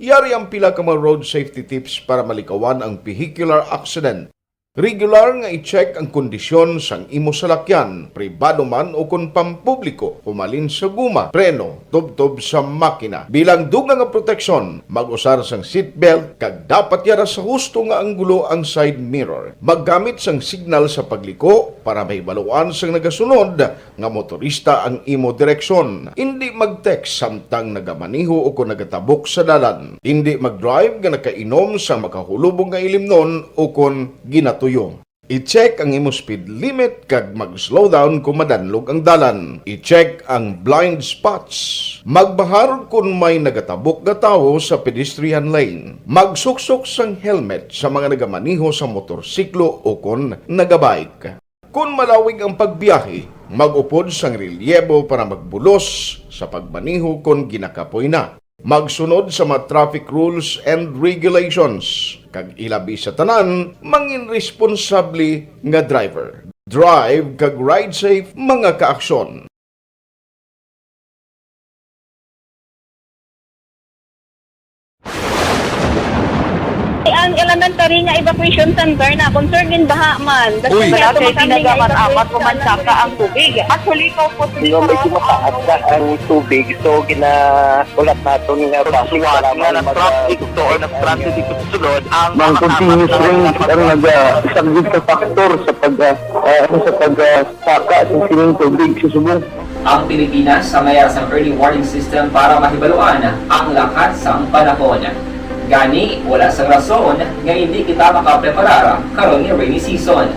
Yari ang pila ka mga road safety tips para malikawan ang vehicular accident. Regular nga i-check ang kondisyon sang imo salakyan, pribado man o kung pampubliko, humalin sa guma, preno, tubtob sa makina. Bilang dugang nga proteksyon, mag-usar sang seatbelt, kag dapat yara sa husto nga anggulo ang side mirror. Maggamit sang signal sa pagliko para may baluan sang nagasunod nga motorista ang imo direksyon. Hindi mag-text samtang nagamaniho o kung nagatabok sa dalan. Hindi mag-drive nga nakainom sa makahulubong nga ilimnon o kung ginato I-check ang imo speed limit kag mag-slow down kung madanlog ang dalan. I-check ang blind spots. Magbahar kung may nagatabok na tao sa pedestrian lane. Magsuksok sang helmet sa mga nagamaniho sa motorsiklo o kung nagabike. Kung malawig ang pagbiyahe, mag-upod sang relyebo para magbulos sa pagmaniho kung ginakapoy na. Magsunod sa mga traffic rules and regulations. Kag ilabi sa tanan, mangin responsable nga driver. Drive kag ride safe mga kaaksyon. Ang elementary nga evacuation center na concern din baha man. Uy. Kaya Kaya tinagamat-amat evacuation kumansaka ang tubig. Actually, ikaw po Medyo mataas na ang tubig, so ulat natin nga traffic para ng traffic to or ng traffic dito sa sulod ang Mang continuous rin ang nag-subject sa factor sa pagsaka sa sining tubig sa subong. Ang Pilipinas sa mayroon sa early warning system para mahibaluan ang lakas sa panahon. Gani, wala sa rason nga hindi kita makapreparar karon ni rainy season.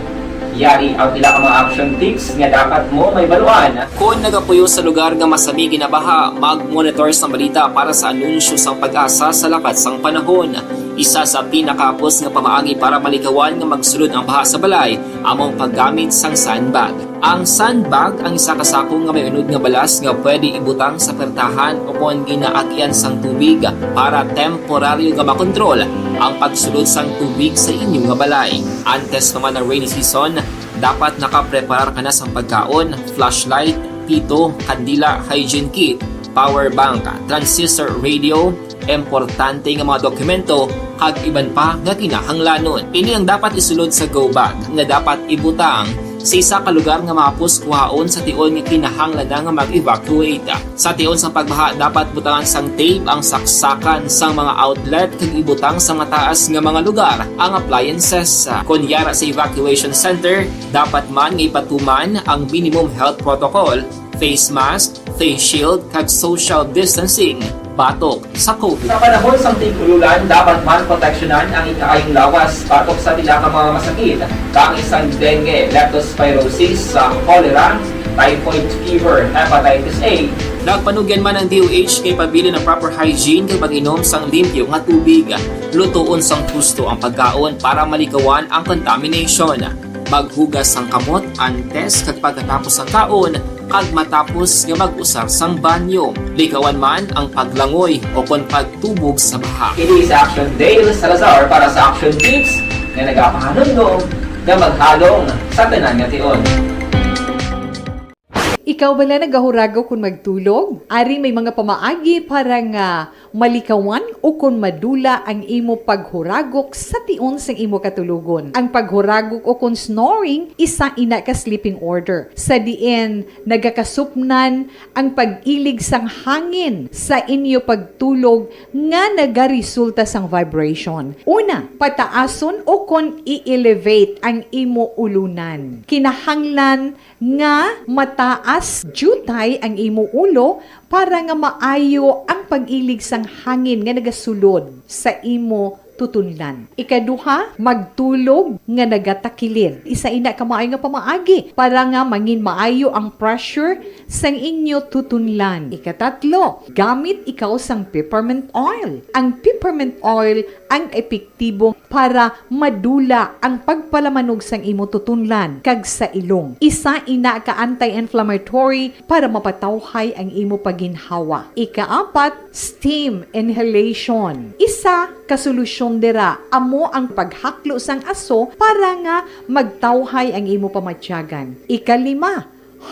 Yari ang pila ka mga action tips nga dapat mo may baluan. Kung nagapuyo sa lugar nga masami ginabaha, mag-monitor sa balita para sa anunsyo sang pag-asa sa lakat sang panahon. Isa sa pinakapos nga pamaagi para malikawan nga magsulod ang baha sa balay, among paggamit sang sandbag. Ang sandbag ang isa ka sako nga may unod nga balas nga pwede ibutang sa pertahan o kung ginaagyan sang tubig para temporaryo nga makontrol ang pagsulod sang tubig sa inyong nga balay. Antes naman ng rainy season, dapat nakapreparar ka na sa pagkaon, flashlight, pito, kandila, hygiene kit, power bank, transistor radio, importante nga mga dokumento kag iban pa nga kinahanglanon. Ini ang dapat isulod sa go bag nga dapat ibutang sa isa ka lugar nga mapus kuhaon sa tion nga kinahanglan nga mag-evacuate. Sa tion sa pagbaha dapat butangan sang tape ang saksakan sang mga outlet kag ibutang sa mataas nga mga lugar ang appliances. Kunyara sa evacuation center, dapat man nga ipatuman ang minimum health protocol, face mask, face shield kag social distancing batok sa COVID. Sa panahon sa tig-ululan, dapat man proteksyonan ang ikaayong lawas batok sa tila ka mga masakit, kang isang dengue, leptospirosis, cholera, typhoid fever, hepatitis A. Nagpanugyan man ang DOH kay pabili ng proper hygiene kay pag-inom sang limpyo nga tubig. Lutuon sang gusto ang pagkaon para malikawan ang contamination. Maghugas sang kamot antes kag pagkatapos ang kaon kag matapos nga mag-usar sang banyo. Likawan man ang paglangoy o kon pagtubog sa baha. It is Action Dale Salazar para sa Action Tips nga nagapahanundong nga maghalong sa tanan nga tion. Ikaw bala nagahuragaw kung magtulog? Ari may mga pamaagi para nga malikawan o kung madula ang imo paghuragok sa tion sang imo katulugon. Ang paghuragok o kung snoring, isa ina ka sleeping order. Sa diin, nagakasupnan ang pag-ilig sang hangin sa inyo pagtulog nga nagaresulta sang vibration. Una, pataason o kung i-elevate ang imo ulunan. Kinahanglan nga mataas jutay ang imo ulo para nga maayo ang pag-ilig sang hangin nga nagasulod sa imo tutunlan. Ikaduha, magtulog nga nagatakilid. Isa ina ka maayo nga pamaagi para nga mangin maayo ang pressure sang inyo tutunlan. Ikatatlo, gamit ikaw sang peppermint oil. Ang peppermint oil ang epektibo para madula ang pagpalamanog sang imo tutunlan kag sa ilong. Isa ina ka anti-inflammatory para mapatawhay ang imo paginhawa. Ikaapat, steam inhalation. Isa ka solusyon dira amo ang paghaklo sang aso para nga magtawhay ang imo pamatyagan. Ikalima,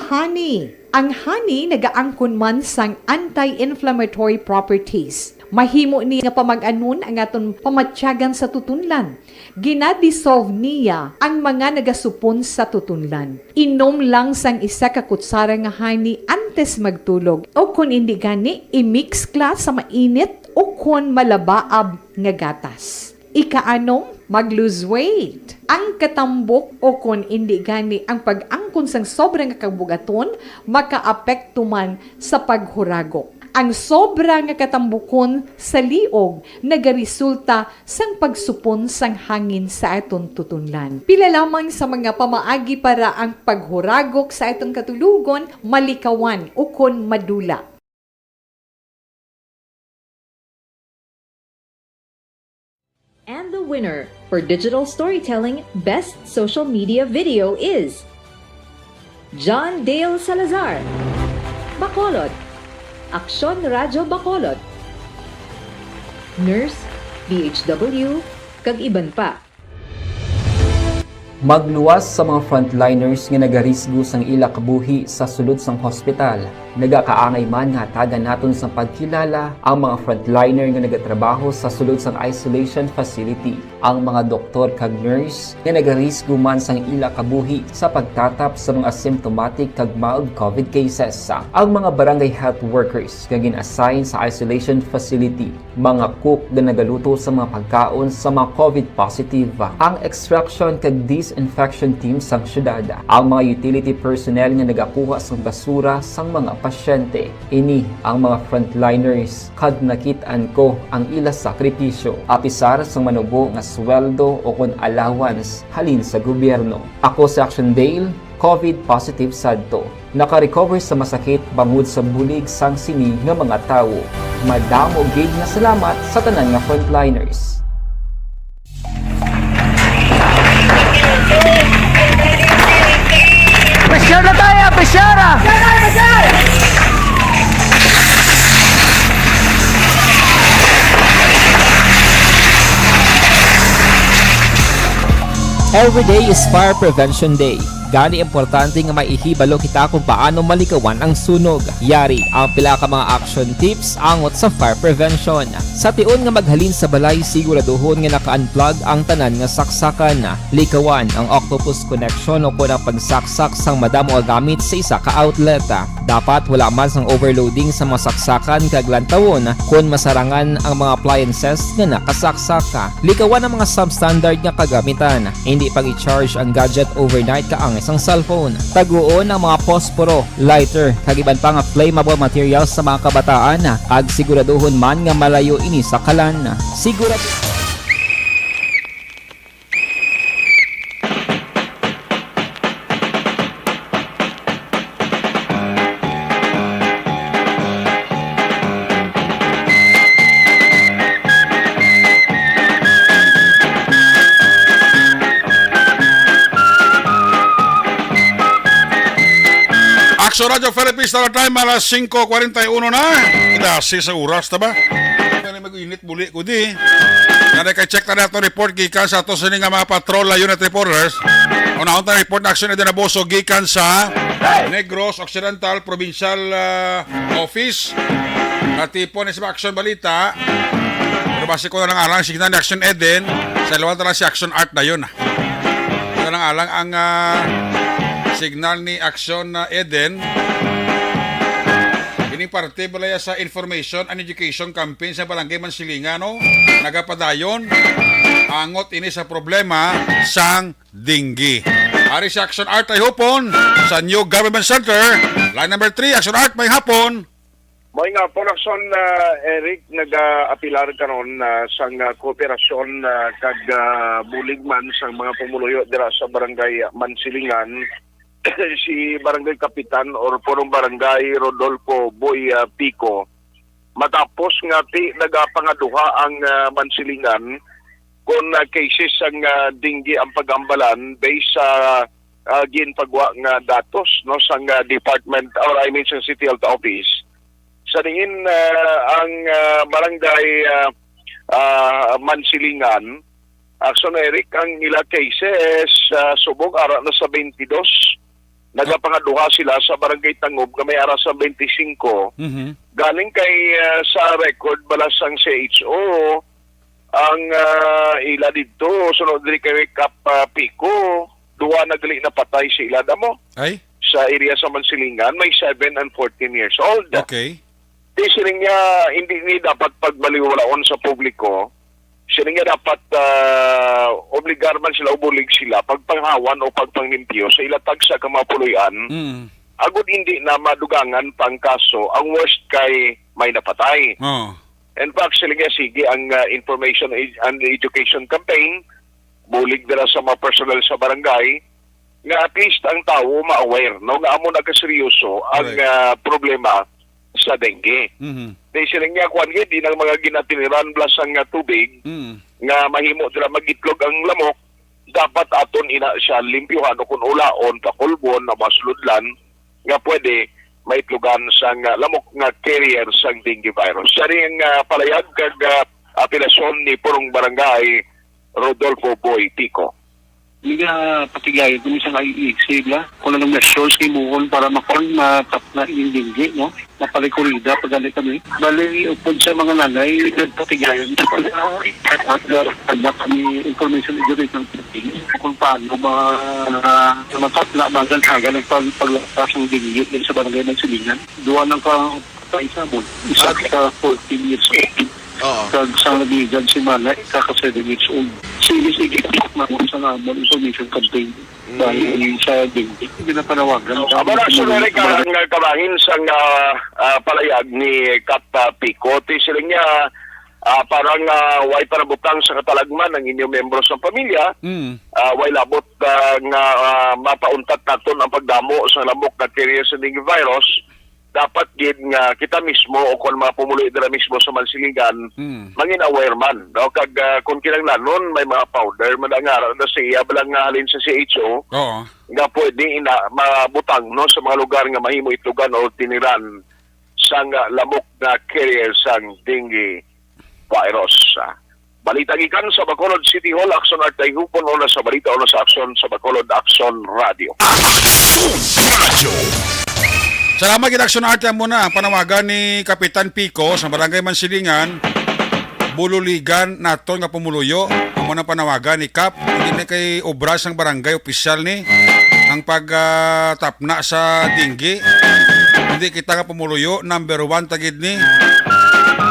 honey. Ang honey nagaangkon man sang anti-inflammatory properties. Mahimo ni nga pamag-anon ang aton pamatyagan sa tutunlan. Ginadissolve niya ang mga nagasupon sa tutunlan. Inom lang sang isa ka kutsara nga honey antes magtulog. O kung hindi gani, i-mix kla sa mainit o kung malabaab nga gatas. Ikaanom, mag-lose weight. Ang katambok o kung hindi gani ang pag-angkon sang sobrang kabugaton, makaapekto man sa paghuragok. Ang sobra nga katambukon sa liog nagaresulta sang pagsupon sang hangin sa aton tutunlan. Pila lamang sa mga pamaagi para ang paghuragok sa atong katulugon malikawan o kon madula. And the winner for Digital Storytelling Best Social Media Video is John Dale Salazar, Bacolod, Aksyon Radyo Bacolod, Nurse, DHW, kag iban pa. Magluwas sa mga frontliners nga nagarisgo sang ila kabuhi sa sulod sang hospital. Nagakaangay man nga tagan naton sa pagkilala ang mga frontliner nga nagatrabaho sa sulod sang isolation facility. Ang mga doktor kag nurse nga nagarisgo man sang ila kabuhi sa pagtatap sa mga asymptomatic kag mild COVID cases. Ang mga barangay health workers nga gin-assign sa isolation facility, mga cook nga nagaluto sa mga pagkaon sa mga COVID positive. Ang extraction kag disinfection team sang syudad, ang mga utility personnel nga nagakuha sang basura sang mga pasyente. Ini ang mga frontliners kag nakit-an ko ang ila sakripisyo apisar sang manubo nga sweldo o kon allowance halin sa gobyerno. Ako si Action Dale, COVID positive sadto. Naka-recover sa masakit bangod sa bulig sang sini nga mga tawo. Madamo gid nga salamat sa tanan nga frontliners. Pressure na tayo! Pressure! Every day is Fire Prevention Day. Gani importante nga maihibalo kita kung paano malikawan ang sunog. Yari ang pila ka mga action tips angot sa fire prevention. Sa tion nga maghalin sa balay, siguraduhon nga naka-unplug ang tanan nga saksakan. Likawan ang octopus connection o kung ang pagsaksak sang madamo gamit sa isa ka outlet. Dapat wala man sang overloading sa mga saksakan kag lantawon kung masarangan ang mga appliances nga nakasaksaka. Likawan ang mga substandard nga kagamitan. Hindi pag i-charge ang gadget overnight kaang isang cellphone. Taguon ang mga posporo, lighter, kag iban pa nga flammable materials sa mga kabataan. Ag siguraduhon man nga malayo ini sa kalan. Sigurado So Radyo Philippines Star Time, alas 5:41 na. Idasi sa oras, taba? Kaya mag-init buli ko di. Kaya kay-check na natin report gikan sa ato sa nga mga patrol unit reporters. Unahon tayo report na action na din na boso gikan sa Negros Occidental Provincial Office. Natipon sa action balita. Pero base ko na ng alang signal ni Action Eden. Sa ilawan na lang si Action Art na yun. Ito ng alang ang signal ni Action Eden. Ining parte balaya sa Information and Education Campaign sa Barangay Mansilingano. Nagapadayon angot ini sa problema sang dinggi. Ari si Action Art ay hupon sa New Government Center. Line number 3, Action Art may hapon. Mo'y nga po nakson Eric nag-apilar karon sang kooperasyon kag buligman sang mga pumuluyo dira sa barangay Mansilingan si Barangay Kapitan or Purong Barangay Rodolfo Boy Pico. Matapos nga nagapangaduha ang Mansilingan kung cases ang dinggi ang pagambalan based sa ginpagwa nga datos no sang department or I mean sa City Health Office. Sa tingin ang barangay Mansilingan, Action Eric, ang ila cases subong ara na sa 22. Nagapangaduha sila sa barangay Tangob nga may ara sa 25. Galing kay sa record balas ang CHO ang ila dito sunod diri kay Kap Pico, duwa nagali na patay si ila damo. Ay? Sa area sa Mansilingan, may 7 and 14 years old. Okay. Di siling niya hindi ni dapat pagbaliwalaon sa publiko. Siling niya dapat obligar man sila, ubulig sila pagpanghawan o pagpanglimpyo sa ilatag sa kamapuloyan. Agud hindi na madugangan pang kaso. Ang worst kay may napatay. In fact, siling niya sige ang information and education campaign, bulig dira sa mga personal sa barangay, nga at least ang tao ma-aware, no? Nga amo nagkaseryoso ang problema sa dengue. Dahil silang niya, kuhan di ng mga ginatiniran plus ang tubig, nga mahimo dira mag-itlog ang lamok, dapat aton ina siya limpyuhan o kung ulaon, pakulbon, na masuludlan, nga pwede maitlugan sang lamok nga carrier sang dengue virus. Siya rin palayag kag apelasyon ni Purong Barangay Rodolfo Boy Pico. Hindi nga patigay, kung isang IEX la, kung anong measures kay Muhon para matap na yung dinggi, no? Napalikurida, pagdali kami. Bali, upod sa mga nanay, nagpatigayon. Pagda kami information education kung paano matap na maganhagan ng paglakas ng dinggi sa barangay ng Silingan. Duwa ng kaisabon, isa ka 14 years old. Kag sa nabigan si Manay, kaka 7 years old. Sige, makon sa naman information campaign dahil sa dinggi. Hindi na panawagan. Abara sunod ka ang kabangin sa palayag ni Kap Pico. Siling niya parang way para butang sa katalagman ng inyong membro sa pamilya. Way labot nga mapauntat naton ang pagdamo sa lamok na carrier sa dengue virus. Dapat gid nga kita mismo o kung mga pumuloy dira mismo sa Mansilingan mangin aware man no kag kung kinahanglan may mga powder madangara na siya balang nga halin sa CHO nga pwede mabutang no sa mga lugar nga mahimo itlugan o tiniran sang lamok na carrier sang dengue virus. Balita gikan sa Bacolod City Hall, Action Art Hupon o na sa balita o na sa Action sa Bacolod Action Radio. Salamat kita Action Art muna ang panawagan ni Kapitan Pico sa Barangay Mansilingan. Bululigan naton nga pumuluyo. Amo nang panawagan ni Kap. Hindi na kay obras ng barangay opisyal ni ang pagtapna sa dinggi. Hindi kita nga pumuluyo. Number 1 tagid ni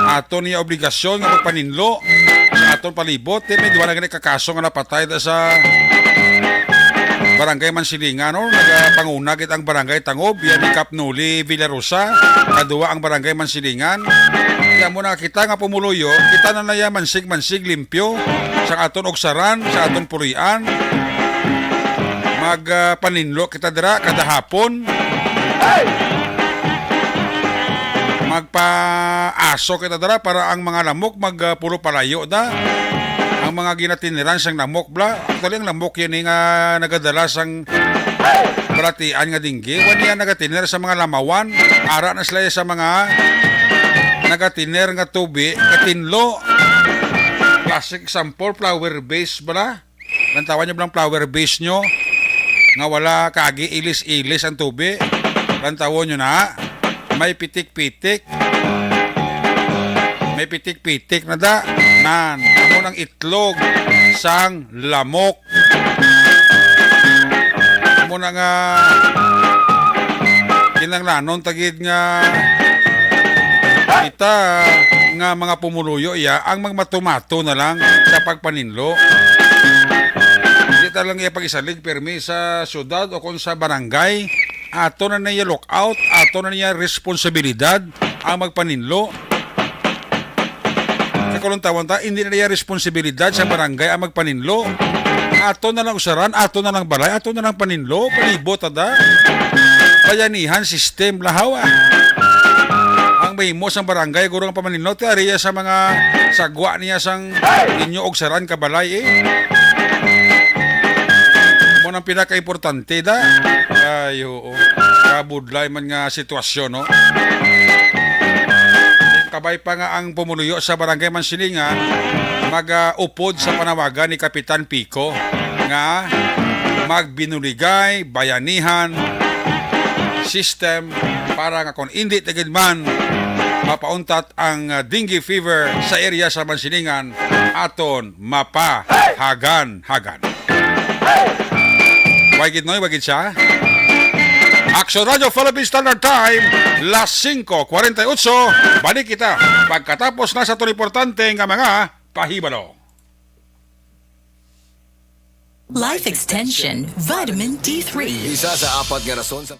aton niya obligasyon nga magpaninlo sa aton palibot. May duwa na ganit kakaso nga napatay sa Barangay Mansilingan, no? Nagapanguna kit ang Barangay Tangob, yan ni Kap Nuli Villarosa, kaduwa ang Barangay Mansilingan. Kaya muna kita nga pumuluyo, kita na naya mansig limpyo sa aton ogsaran, sa aton pulian. Magpaninlo kita dira kada hapon. Magpaaso kita dira para ang mga lamok magpulo palayo da. Ang mga ginatiniran sang lamok bla. Actually ang lamok yan nga nagadala sang baratian nga dinggi. Wani yan nagatinir sa mga lamawan. Ara na sila sa mga nagatinir nga tubi. Katinlo. Classic example, flower base bala. Lantawan nyo blang flower base nyo. Nga wala kagi ilis-ilis ang tubi. Lantawan nyo na. May pitik-pitik. May pitik-pitik na da. Nan, amo ng itlog sang lamok. Amo na nga kinanglanon tagid nga kita nga mga pumuluyo ang magmatumato na lang sa pagpaninlo. Hindi talang ipag-isalig permi sa syudad o kung sa barangay. Ato na niya lookout, ato na niya responsibilidad, ang magpaninlo. Kakulong-tawon ta, hindi na niya responsibilidad sa barangay ang magpaninlo. Ato na lang usaran, ato na lang balay, ato na lang paninlo, palibot tada. Bayanihan, system, lahawa. Ang mahimo sang barangay, guro ang pamaninlo, tariya sa mga sagwa niya sang inyo og saran kabalay mo nang pinaka-importante da. Ay, oo. Kabudlay man nga sitwasyon, no? Kabay pa nga ang pumuluyo sa barangay Mansilinga mag-upod sa panawagan ni Kapitan Pico nga magbinuligay, bayanihan, system para nga kung hindi tigid man mapauntat ang dengue fever sa area sa Mansilingan aton mapahagan. Wagid noy, wagid siya. Action Radio Philippine Standard Time, las 5:48. Balik kita pagkatapos na sa itong importante nga mga pahibalo. Life Extension Vitamin D3. Isa sa apat nga rason sa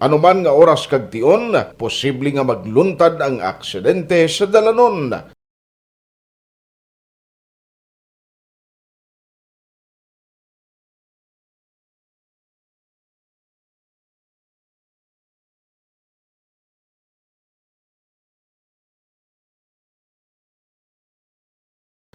Anuman nga oras kag tion, posible nga magluntad ang aksidente sa dalanon.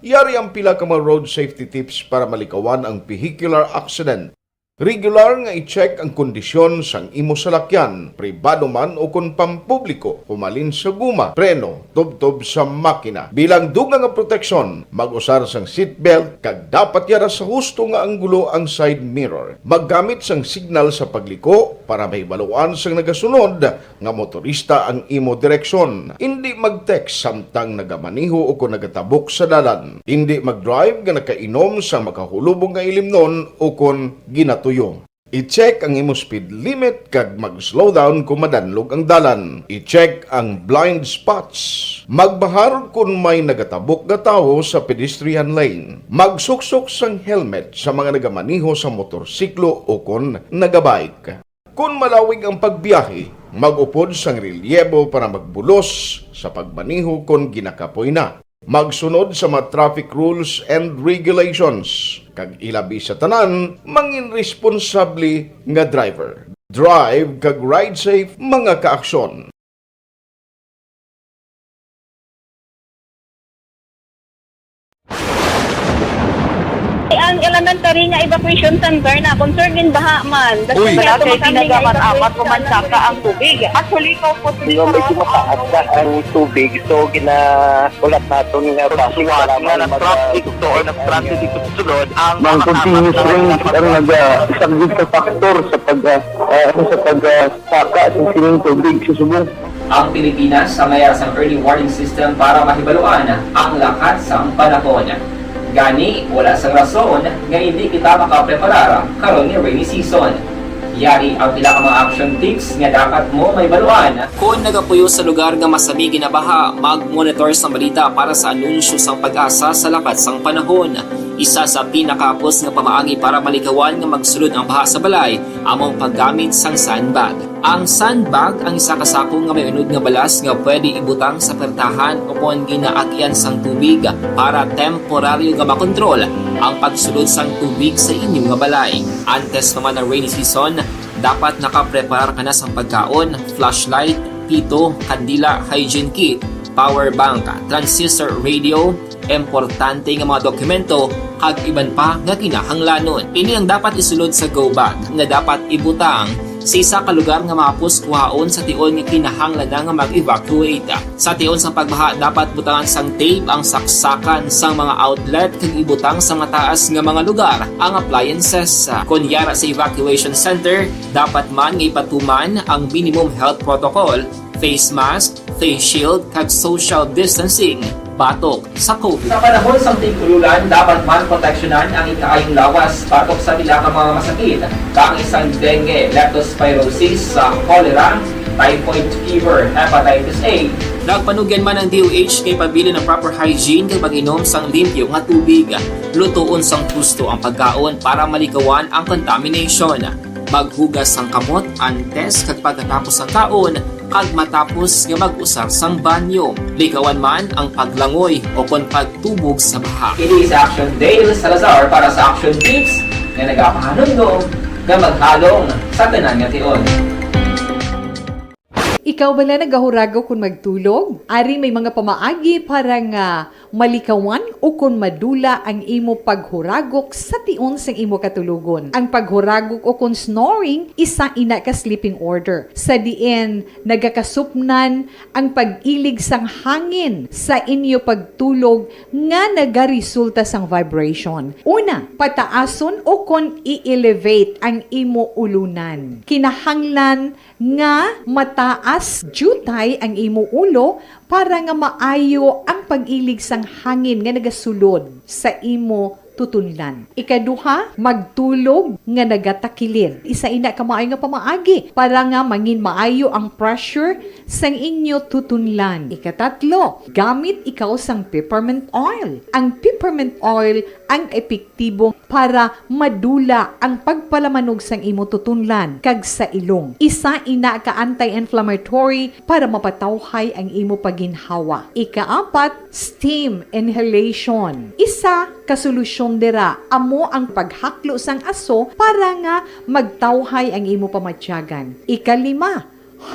Yari ang pila ka mga road safety tips para malikawan ang vehicular accident. Regular nga i-check ang kondisyon sang imo salakyan, pribado man o kung pampubliko, humalin sa guma, preno, tubtob sa makina. Bilang dugang nga proteksyon, mag-usar sang seatbelt, kag dapat yara sa husto nga anggulo ang side mirror. Maggamit sang signal sa pagliko para mahibaluan sang nagasunod nga motorista ang imo direksyon. Hindi mag-text samtang nagamaniho o kung nagatabok sa dalan. Hindi mag-drive nga nakainom sa makahulubong nga ilimnon o kung ginato I-check ang imo speed limit kag mag-slow down kung madanlog ang dalan. I-check ang blind spots. Magbahar kung may nagatabok na tao sa pedestrian lane. Magsuksok sang helmet sa mga nagamaniho sa motorsiklo o kung nagabike. Kung malawig ang pagbiyahe, mag-upod sang relyebo para magbulos sa pagmaniho kung ginakapoy na. Magsunod sa mga traffic rules and regulations. Kag ilabi sa tanan, mangin responsable nga driver. Drive kag ride safe mga kaaksyon. Ang elementary nga evacuation center na concern din baha man. Uy. Wala kay pinagamat-amat kumansaka ang tubig. Actually, ko po So, medyo mataas na ang tubig. So, ulat natin nga pasiwala nga ng traffic to or ng-traffic dito sa sulod. Ang continuous range ang nag-subject sa factor sa pagsaka at sining tubig sa subong. Ang Pilipinas sa mayroon sa early warning system para mahibaluan ang lakas ng panahon. Gani, wala sang rason nga hindi kita makapreparar karon ni rainy season. Yari ang pila ka mga action tips nga dapat mo may baluan. Kung nagapuyo sa lugar nga masami ginabaha, mag-monitor sa balita para sa anunsyo sang pag-asa sa lakas sang panahon. Isa sa pinakapos nga pamaagi para malikawan nga magsulod ang baha sa balay, among paggamit sang sandbag. Ang sandbag ang isa kasako nga may unod nga balas nga pwede ibutang sa pertahan upon ginaagyan sang tubig para temporaryo nga makontrol ang pagsulod sang tubig sa inyong nga balay. Antes naman ng rainy season, dapat nakapreparar ka na sang pagkaon, flashlight, pito, kandila, hygiene kit, power bank, transistor radio, importante nga mga dokumento kag iban pa nga kinahanglanon. Ini ang dapat isulod sa go bag nga dapat ibutang sa isa ka lugar nga mapus kuhaon sa tion nga kinahanglan nga mag-evacuate. Sa tion sa pagbaha dapat butangan sang tape ang saksakan sang mga outlet kag ibutang sa mataas nga mga lugar ang appliances. Kunyara sa evacuation center, dapat man nga ipatuman ang minimum health protocol, face mask, face shield kag social distancing. Batok sa COVID. Sa panahon sa tigululan, dapat man proteksyonan ang ikaayong lawas batok sa pila ka mga masakit. Kang isang dengue, leptospirosis, cholera, typhoid fever, hepatitis A, Nagpanugyan man ang DOH kay pabili ng proper hygiene kay pag-inom sang limpyo nga tubig. Lutuon sang gusto ang pagkaon para malikawan ang contamination. Maghugas sang kamot antes kag pagkatapos ang kaon kag matapos nga mag-usar sang banyo. Likawan man ang paglangoy o kon pagtubog sa baha. It is Action Dale Salazar para sa Action Tips na nagapahanundong nga maghalong sa tanan nga tion. Ikaw bala nagahurago kung magtulog? Ari may mga pamaagi para nga malikawan o kung madula ang imo paghuragok sa tion sang imo katulugon. Ang paghuragok o kung snoring, isa ina ka sleeping order. Sa diin, nagakasupnan ang pag-ilig sang hangin sa inyo pagtulog nga nagaresulta sang vibration. Una, pataason o kung i-elevate ang imo ulunan. Kinahanglan nga mataas jutay ang imo ulo para nga maayo ang pag-ilig sang hangin nga nagasulod sa imo tutunlan. Ikaduha, magtulog nga nagatakilid. Isa ina ka maayo nga pamaagi para nga mangin maayo ang pressure sang inyo tutunlan. Ikatatlo, gamit ikaw sang peppermint oil. Ang peppermint oil ang epektibo para madula ang pagpalamanog sang imo tutunlan kag sa ilong. Isa ina ka anti-inflammatory para mapatawhay ang imo paginhawa. Ikaapat, steam inhalation. Isa ka solusyon dira amo ang paghaklo sang aso para nga magtawhay ang imo pamatyagan. Ikalima,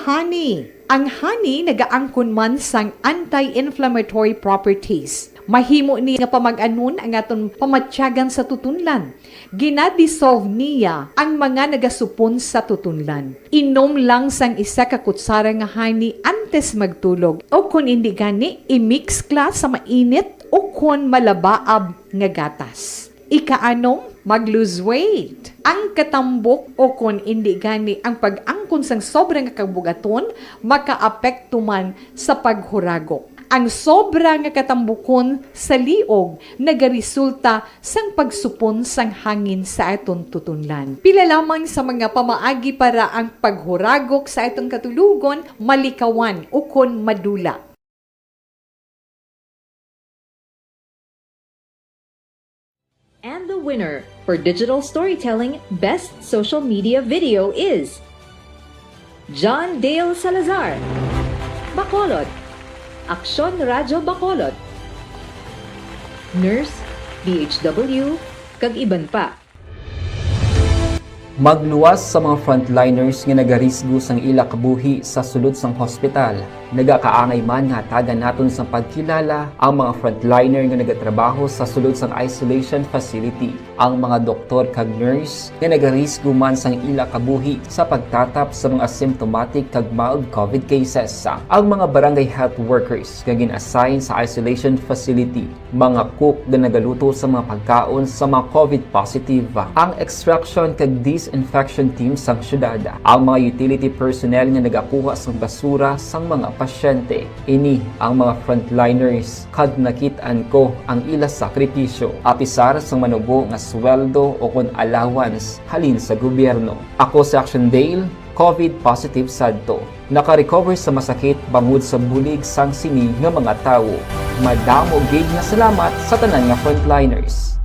honey. Ang honey nagaangkon man sang anti-inflammatory properties. Mahimo ni nga pamag-anon ang aton pamatyagan sa tutunlan. Ginadissolve niya ang mga nagasupon sa tutunlan. Inom lang sang isa ka kutsara nga honey antes magtulog. O kung hindi gani, i-mix kla sa mainit o kung malabaab nga gatas. Ikaanong, mag-lose weight. Ang katambok o kung hindi gani ang pag-angkon sang sobrang kabugaton, makaapekto man sa paghuragok. Ang sobra nga katambukon sa liog nagaresulta sang pagsupon sang hangin sa aton tutunlan. Pila lamang sa mga pamaagi para ang paghuragok sa atong katulugon malikawan o kon madula. And the winner for Digital Storytelling Best Social Media Video is John Dale Salazar, Bacolod, Aksyon Radyo Bacolod, Nurse, DHW, kag iban pa. Magluwas sa mga frontliners nga nagarisgo sang ila kabuhi sa sulod sang hospital. Nagakaangay man nga tagan naton sa pagkilala ang mga frontliner nga nagatrabaho sa sulod sang isolation facility. Ang mga doktor kag nurse nga nagarisgo man sang ila kabuhi sa pagtatap sa mga asymptomatic kag mild COVID cases. Ang mga barangay health workers nga gin-assign sa isolation facility, mga cook nga nagaluto sa mga pagkaon sa mga COVID positive. Ang extraction kag disinfection team sang syudad, ang mga utility personnel nga nagakuha sang basura sang mga pasyente. Ini ang mga frontliners kag nakit-an ko ang ila sakripisyo apisar sang manubo nga sweldo o kon allowance halin sa gobyerno. Ako sa Action Dale, COVID positive sadto. Naka-recover sa masakit bangod sa bulig sang sini nga mga tawo. Madamo gid nga salamat sa tanan nga frontliners.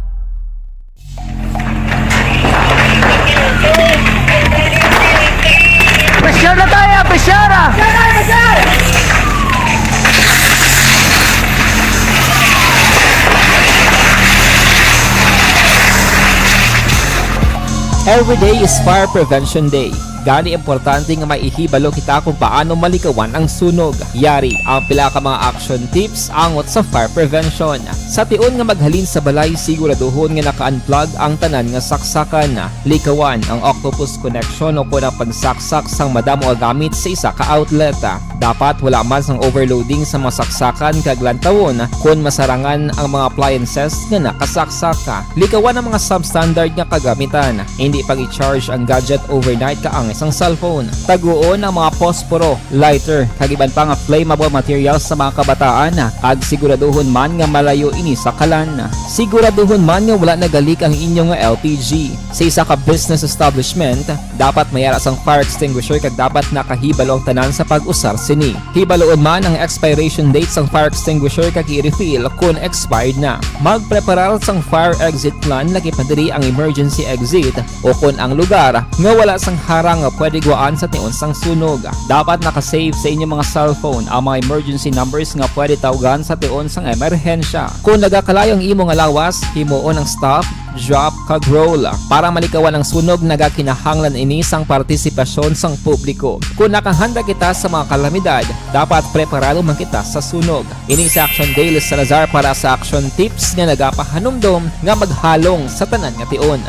Pressure na tayo! Pressure! Every day is Fire Prevention Day. Gani importante nga maihibalo kita kung paano malikawan ang sunog. Yari ang pila ka mga action tips angot sa fire prevention. Sa tion nga maghalin sa balay, siguraduhon nga naka-unplug ang tanan nga saksakan. Likawan ang octopus connection o kung ang pagsaksak sang madamo nga gamit sa isa ka outlet. Dapat wala man sang overloading sa mga saksakan kag lantawon kung masarangan ang mga appliances nga nakasaksaka. Likawan ang mga substandard nga kagamitan. Hindi pag i-charge ang gadget overnight kaang sang cellphone. Taguon ang mga posporo, lighter, kag iban pa nga flammable materials sa mga kabataan, kag siguraduhon man nga malayo ini sa kalan. Siguraduhon man nga wala nagalik ang inyong LPG. Sa isa ka business establishment, dapat mayara sang fire extinguisher kag dapat nakahibalo ang tanan sa pag-usar sini. Hibaloon man ang expiration date sang fire extinguisher kag i-refill kung expired na. Magpreparar sang fire exit plan lagi padiri ang emergency exit o kung ang lugar nga wala sang harang nga pwede guaan sa tiun sang sunog. Dapat nakasave sa inyong mga cellphone ang mga emergency numbers nga pwede tawagan sa tiun sang emerhensya. Kung nagakalayo ang imong alawas, himuon ang stop, drop kag roll para malikawan ang sunog. Nagakinahanglan ini sang partisipasyon sang publiko. Kung nakahanda kita sa mga kalamidad, dapat preparado man kita sa sunog. Ini sa Action Daily Salazar para sa Action Tips nga nagapahanumdom nga maghalong sa tanan nga tion.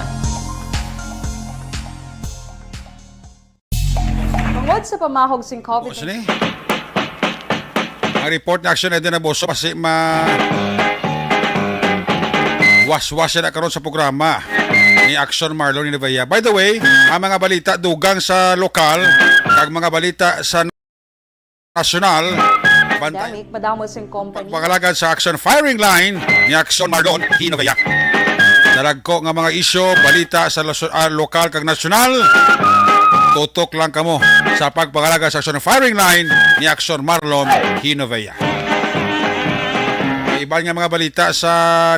Tungod sa pamahog sing COVID. Sini? Ang report na action na din na boso kasi was-was na karon sa programa ni Action Marlon ni Nevea. By the way, ang mga balita dugang sa lokal kag mga balita sa national Pandemic, madamo sing company. Pagkalagad sa Action Firing Line ni Action Marlon ni Nevea. Daragko nga mga isyo, balita sa lokal kag national. Tutok lang kamo sa pagpangalaga sa Action Firing Line ni Action Marlon Hinovea. Iban nga mga balita sa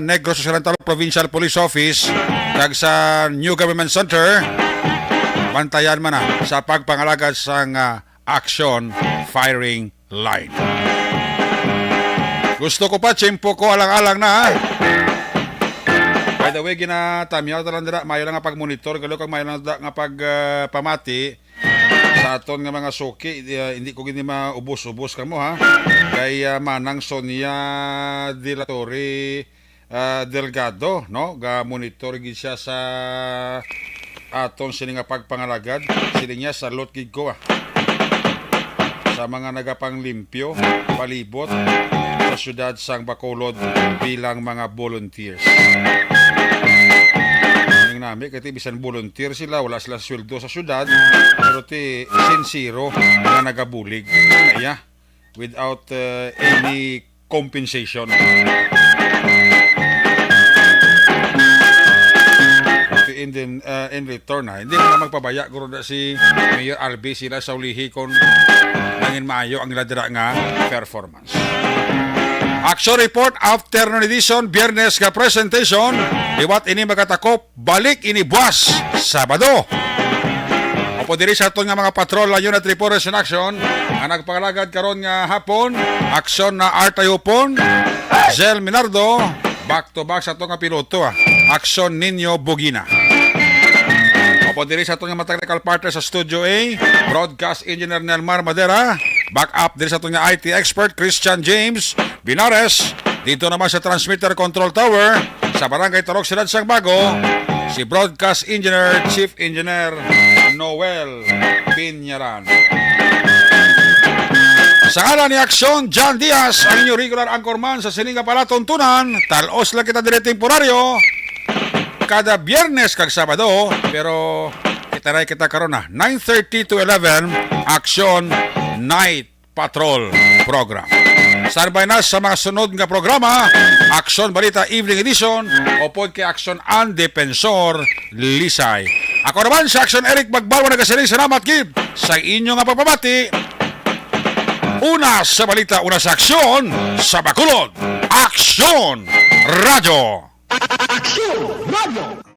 Negros Occidental Provincial Police Office kag sa New Government Center. Bantayan man na sa pagpangalaga sa Action Firing Line. Gusto ko pa, tiyempo ko, alang-alang na. By the way, ginatamyaw talang dira, mayo lang nga pag-monitor, galo kang mayo lang nga pag-pamati sa aton nga mga suki, hindi ko gini maubos-ubos kamo ha. Kay Manang Sonia Dilatori Delgado, no? Ga-monitor gid siya sa aton sini nga pagpangalagad, sini niya sa lot gid ko sa mga nagapanglimpyo, palibot sa syudad sang Bacolod bilang mga volunteers. Nami kasi bisan volunteer sila, wala sila sweldo sa syudad, pero sincero nga nagabulig na without any compensation. In return hindi mo na magpabaya guro na si Mayor Albi sila sa ulihi kon nangin maayo ang ladra nga performance. Action Report Afternoon Edition, Biyernes ka presentation. Iwat ini magatakop, balik ini buwas, Sabado. Opo diri sa aton nga mga patrol layo na Tripolis in Action. Ang nagpangalagad karon nga hapon, aksyon na Artayopon, Zel Minardo, back to back sa aton nga piloto. Aksyon Ninyo Bugina. Opo diri sa aton nga technical partner sa Studio A, Broadcast Engineer Nelmar Madera. Back up diri sa aton nga IT expert Christian James Binares. Dito naman sa Transmitter Control Tower sa Barangay Tarok, Ciudad Sang Bago, si Broadcast Engineer Chief Engineer Noel Pinyaran. Sa ngalan ni Aksyon, John Diaz, ang inyong regular anchorman sa Sininga Palatuntunan. Talos lang kita dire temporaryo kada Biyernes kag Sabado, pero kita karon na 9:30 to 11 Aksyon Night Patrol Program. Sarbay na sa mga sunod nga programa, Action Balita Evening Edition o pod kay Action ang Defensor Lisay. Ako naman si Action Eric Magbalwa nagasaling salamat gid sa inyo nga pagpabati. Una sa balita, una sa aksyon sa Bacolod. Aksyon Radio! Aksyon Radio!